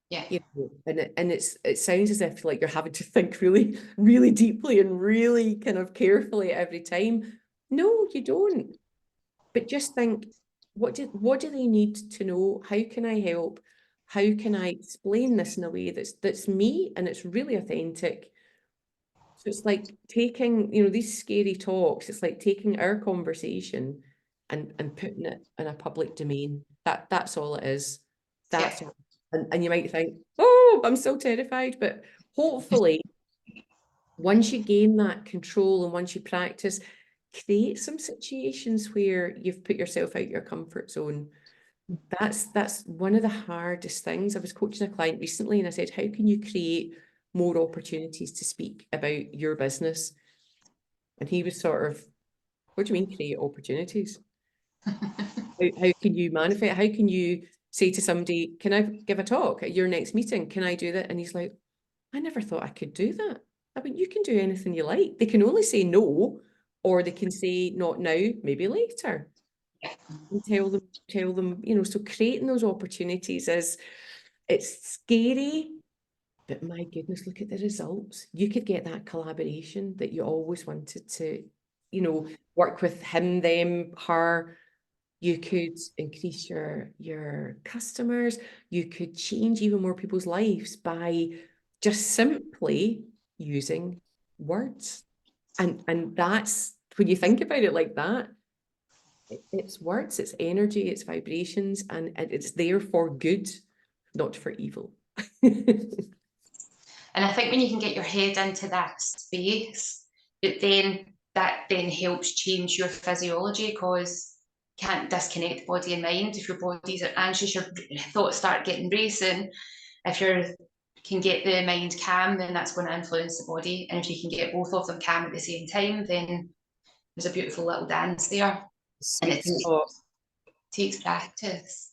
Yeah. You know, and it sounds as if like you're having to think really, really deeply and really kind of carefully every time. No, you don't. But just think, what do they need to know? How can I help? How can I explain this in a way that's me and it's really authentic? So it's like taking, you know, these scary talks, it's like taking our conversation and putting it in a public domain. That's all it is. That's all. And you might think, oh, I'm so terrified. But hopefully, once you gain that control and once you practice, create some situations where you've put yourself out your comfort zone. That's one of the hardest things. I was coaching a client recently and I said, how can you create more opportunities to speak about your business? And he was sort of, what do you mean create opportunities? How can you manifest? How can you say to somebody, can I give a talk at your next meeting? Can I do that? And he's like, I never thought I could do that. I mean, you can do anything you like. They can only say no, or they can say not now, maybe later. And tell them, you know, so creating those opportunities it's scary, but my goodness, look at the results. You could get that collaboration that you always wanted to, you know, work with him, them, her. You could increase your customers. You could change even more people's lives by just simply using words. And that's, when you think about it like that, it's words, it's energy, it's vibrations, and it's there for good, not for evil. And I think when you can get your head into that space, that then helps change your physiology, because you can't disconnect body and mind. If your body's anxious, your thoughts start getting racing. If you can get the mind calm, then that's going to influence the body. And if you can get both of them calm at the same time, then there's a beautiful little dance there. And it takes practice.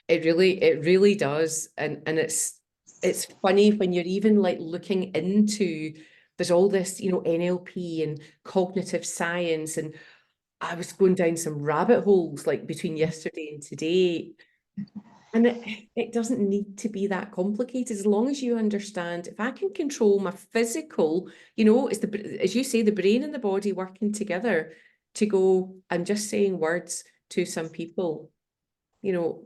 It really does. And it's funny when you're even like looking into, there's all this, you know, NLP and cognitive science, and I was going down some rabbit holes like between yesterday and today. And it doesn't need to be that complicated, as long as you understand, if I can control my physical, you know, it's as you say, the brain and the body working together to go, I'm just saying words to some people, you know,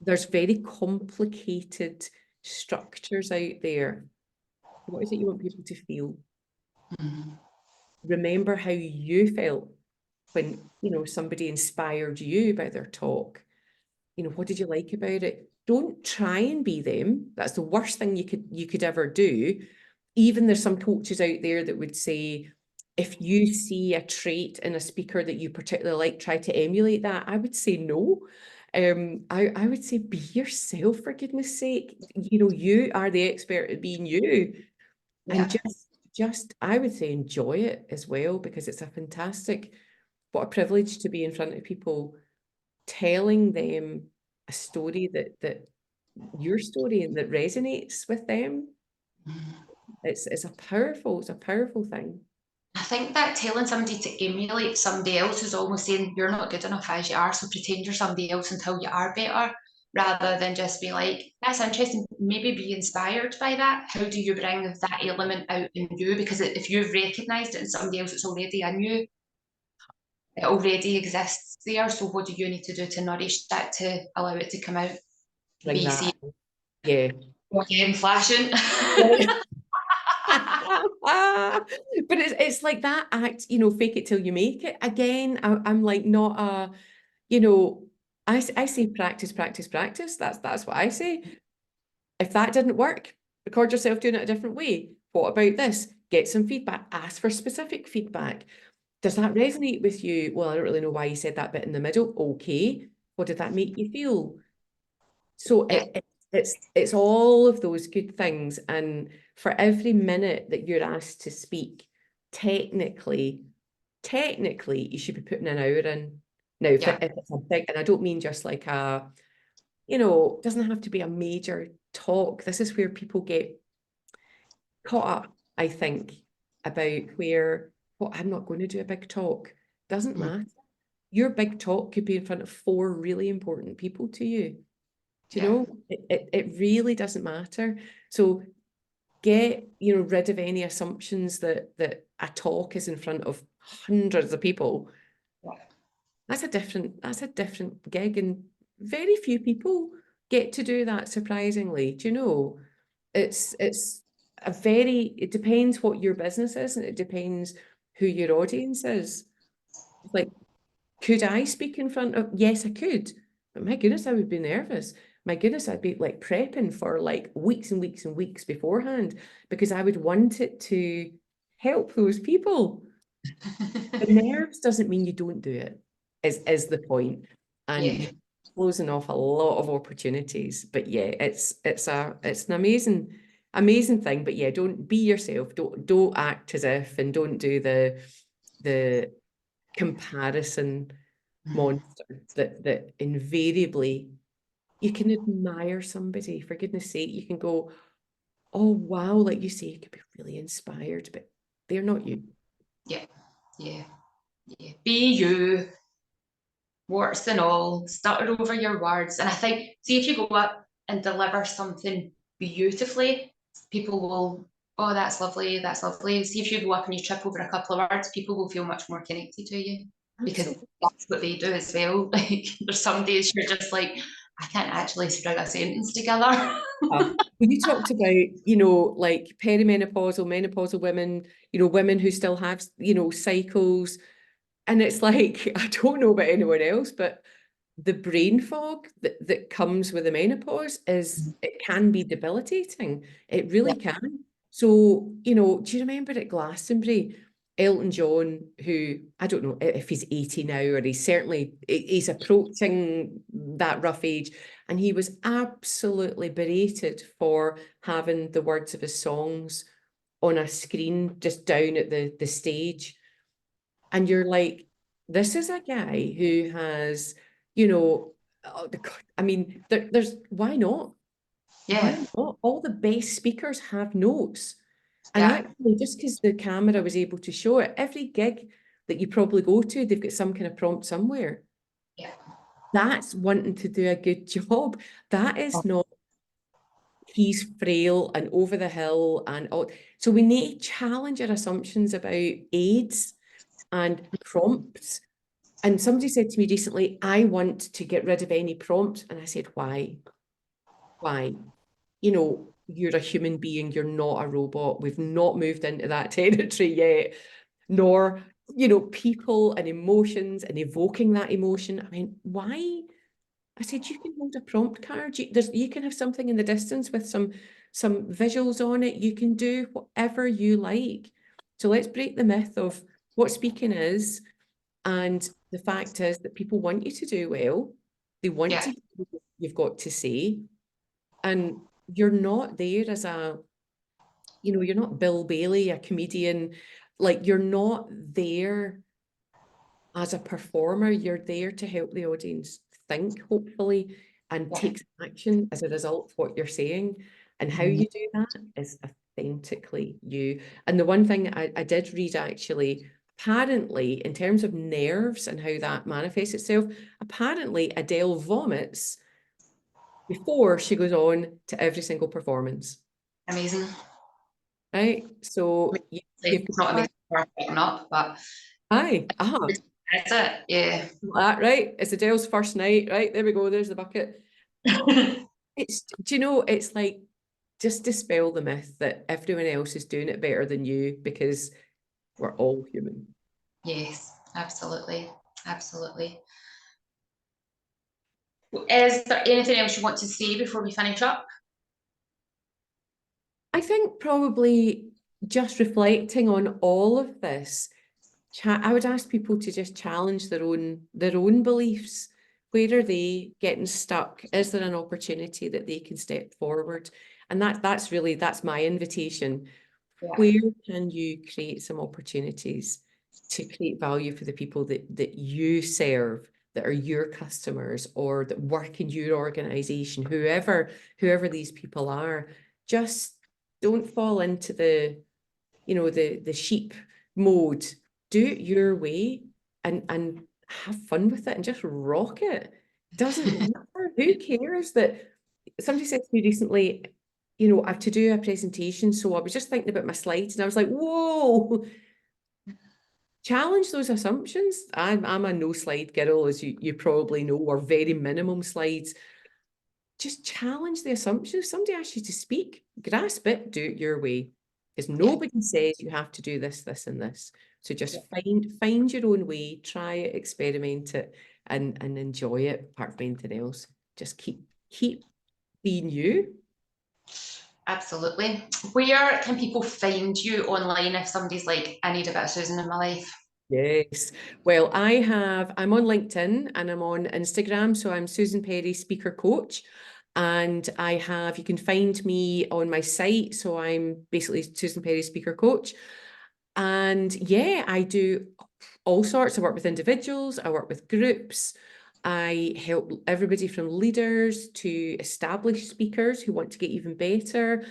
there's very complicated structures out there. What is it you want people to feel? Remember how you felt when, you know, somebody inspired you by their talk. You know, what did you like about it? Don't try and be them. That's the worst thing you could ever do. Even there's some coaches out there that would say, if you see a trait in a speaker that you particularly like, try to emulate that. I would say no. I would say be yourself, for goodness sake. You know, you are the expert at being you. Yeah. And just I would say enjoy it as well, because it's a fantastic, what a privilege to be in front of people, telling them a story that your story and that resonates with them. It's a powerful thing. I think that telling somebody to emulate somebody else is almost saying you're not good enough as you are, so pretend you're somebody else until you are better, rather than just be like, that's interesting, maybe be inspired by that. How do you bring that element out in you? Because if you've recognised it in somebody else, it's already in you. It already exists there. So what do you need to do to nourish that, to allow it to come out? Bring Maybe that. see Yeah. again flashing. But it's like that act, fake it till you make it. Again, I'm like not a, I say practice, practice, practice. That's what I say. If that didn't work, record yourself doing it a different way. What about this? Get some feedback. Ask for specific feedback. Does that resonate with you? Well, I don't really know why you said that bit in the middle. Okay. What did that make you feel? So Yeah, it's all of those good things. And for every minute that you're asked to speak, technically, you should be putting an hour in. Now, if yeah, it's a big, and I don't mean just like doesn't have to be a major talk. This is where people get caught up, I think, about I'm not going to do a big talk. Doesn't matter. Your big talk could be in front of 4 really important people to you. Do you yeah, know? It really doesn't matter. So get, rid of any assumptions that a talk is in front of hundreds of people. yeah. That's a different gig, and very few people get to do that, surprisingly. Do you know? It's it depends what your business is, and it depends who your audience is. Like, could I speak in front of, yes, I could, but my goodness, I would be nervous. My goodness, I'd be like prepping for like weeks and weeks and weeks beforehand, because I would want it to help those people. The nerves doesn't mean you don't do it, is the point. And Yeah, you're closing off a lot of opportunities. But yeah, it's an amazing thing. But yeah, don't be yourself. Don't act as if, and don't do the comparison monster that invariably you can admire somebody, for goodness sake. You can go, oh wow, like you say, you could be really inspired, but they're not you. yeah, yeah, yeah. Be you, warts and all, stutter over your words. And I think, see, if you go up and deliver something beautifully, people will, oh, that's lovely, that's lovely. See, if you go up and you trip over a couple of words, people will feel much more connected to you, because Absolutely. that's what they do as well. Like, there's some days you're just like, I can't actually string a sentence together. When you talked about, like perimenopausal, menopausal women, women who still have, cycles, and it's like, I don't know about anyone else, but the brain fog that comes with the menopause it can be debilitating. It really can. So, do you remember at Glastonbury, Elton John, who, I don't know if he's 80 now, or he's approaching that rough age, and he was absolutely berated for having the words of his songs on a screen just down at the stage. And you're like, this is a guy who has, I mean, there's, why not? Yeah, Why not? All the best speakers have notes. And yeah, actually, just because the camera was able to show it, every gig that you probably go to, they've got some kind of prompt somewhere. yeah. That's wanting to do a good job. That is not, he's frail and over the hill and all. So we need to challenge our assumptions about aids and prompts. And somebody said to me recently, I want to get rid of any prompt. And I said, why? Why? You're a human being, you're not a robot. We've not moved into that territory yet, nor, people and emotions and evoking that emotion. I mean, why? I said, you can hold a prompt card. You can have something in the distance with some visuals on it. You can do whatever you like. So let's break the myth of what speaking is. And the fact is that people want you to do well. They want Yeah. to hear what you've got to say. And you're not there as you're not Bill Bailey, a comedian. Like, you're not there as a performer. You're there to help the audience think, hopefully, and Yeah. take action as a result of what you're saying. And how you do that is authentically you. And the one thing I did read, actually, apparently, in terms of nerves and how that manifests itself, apparently Adele vomits before she goes on to every single performance. Amazing. Right? So you've It's not got amazing for picking up, but aye, that's it. Yeah. that, right? It's Adele's first night, right? There we go, there's the bucket. It's, do you know, it's like, just dispel the myth that everyone else is doing it better than you, because we're all human. Yes, absolutely. Absolutely. Is there anything else you want to say before we finish up? I think probably just reflecting on all of this, I would ask people to just challenge their own beliefs. Where are they getting stuck? Is there an opportunity that they can step forward? And that's my invitation. Yeah. Where can you create some opportunities to create value for the people that you serve, that are your customers, or that work in your organization, whoever these people are? Just don't fall into the sheep mode. Do it your way, and have fun with it, and just rock it. Doesn't matter. Who cares that somebody said to me recently, I have to do a presentation, so I was just thinking about my slides, and I was like, whoa, challenge those assumptions. I'm a no slide girl, as you probably know, or very minimum slides. Just challenge the assumptions. If somebody asks you to speak, grasp it, do it your way. Because nobody says you have to do this, this, and this. So just find your own way, try it, experiment it, and enjoy it, apart from anything else. Just keep being you. Absolutely. Where can people find you online if somebody's like, I need a bit of Susan in my life? Yes. Well, I'm on LinkedIn and I'm on Instagram. So I'm Susan Perry, speaker coach. And you can find me on my site. So I'm basically Susan Perry, speaker coach. And yeah, I do all sorts. I work with individuals, I work with groups. I help everybody from leaders to established speakers who want to get even better.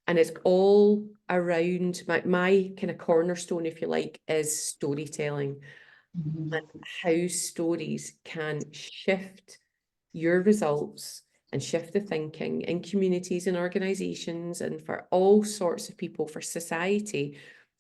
And it's all around my kind of cornerstone, if you like, is storytelling, and how stories can shift your results and shift the thinking in communities and organizations and for all sorts of people, for society.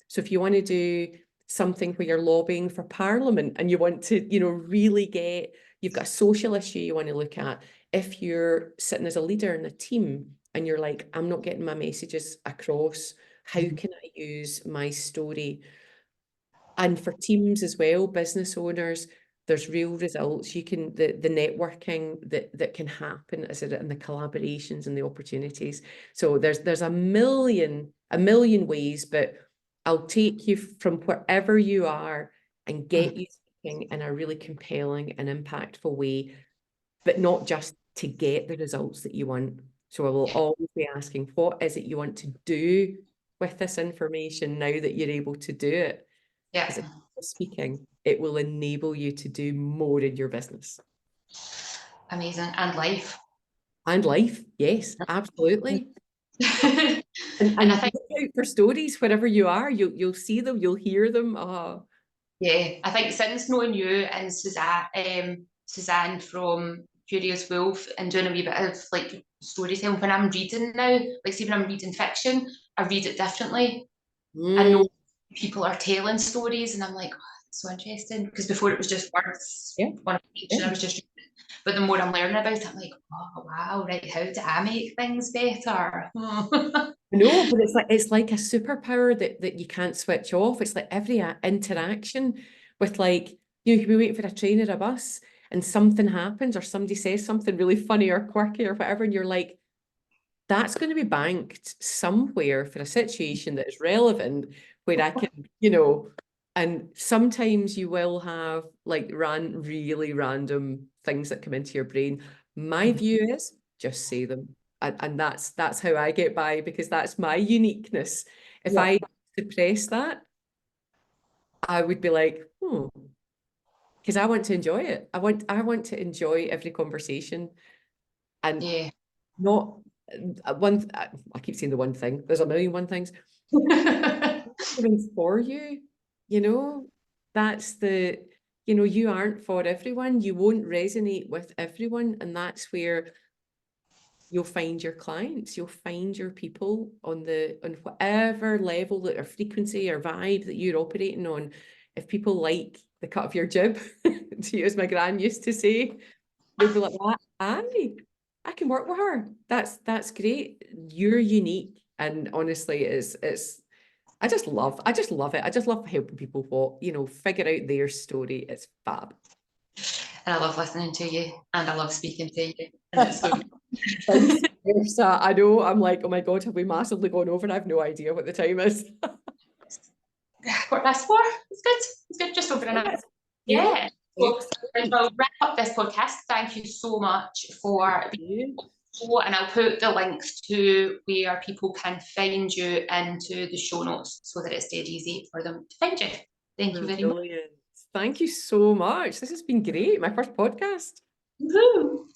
So if you want to do something where you're lobbying for Parliament and you want to, really you've got a social issue you want to look at. If you're sitting as a leader in a team and you're like, I'm not getting my messages across, how can I use my story? And for teams as well, business owners, there's real results. You can the networking that can happen as it, and the collaborations and the opportunities. So there's a million ways, but I'll take you from wherever you are and get you thinking in a really compelling and impactful way, but not just to get the results that you want. So I will always be asking, what is it you want to do with this information now that you're able to do it? Yeah. Because if you're speaking, it will enable you to do more in your business. Amazing. And life. And life, yes, absolutely. And And I think, look out for stories wherever you are. You'll see them, you'll hear them. yeah, I think since knowing you and Suzanne from Curious Wolf and doing a wee bit of like storytelling, when I'm reading now, like see when I'm reading fiction, I read it differently. I know people are telling stories and I'm like, oh, that's so interesting. Because before it was just words on a page and I was just reading. But the more I'm learning about it, I'm like, oh wow, right, how do I make things better? No, but it's like a superpower that you can't switch off. It's like every interaction with, like, you can be waiting for a train or a bus and something happens or somebody says something really funny or quirky or whatever, and you're like, that's going to be banked somewhere for a situation that is relevant where I can, and sometimes you will have like really random things that come into your brain. My view is just say them. And that's how I get by, because that's my uniqueness. If I suppress that, I would be like, because I want to enjoy it. I want to enjoy every conversation, and Yeah. not I keep saying the one thing. There's a million one things. For you, that's you aren't for everyone. You won't resonate with everyone, and that's where you'll find your clients. You'll find your people on whatever level or frequency or vibe that you're operating on. If people like the cut of your jib, to use my gran used to say, they'll be like, aye. I can work with her. That's great. You're unique, and honestly, it's I just love it. I just love helping people figure out their story. It's fab. And I love listening to you, and I love speaking to you. And it's so Vice versa. I know. I'm like, oh my God, have we massively gone over? I have no idea what the time is. Quarter past 4. It's good. It's good. Just over an hour. Yeah. So I'll wrap up this podcast. Thank you so much for being on the show, and I'll put the links to where people can find you into the show notes so that it's dead easy for them to find you. Thank you very much. Brilliant. Thank you so much. This has been great. My first podcast. Woo-hoo.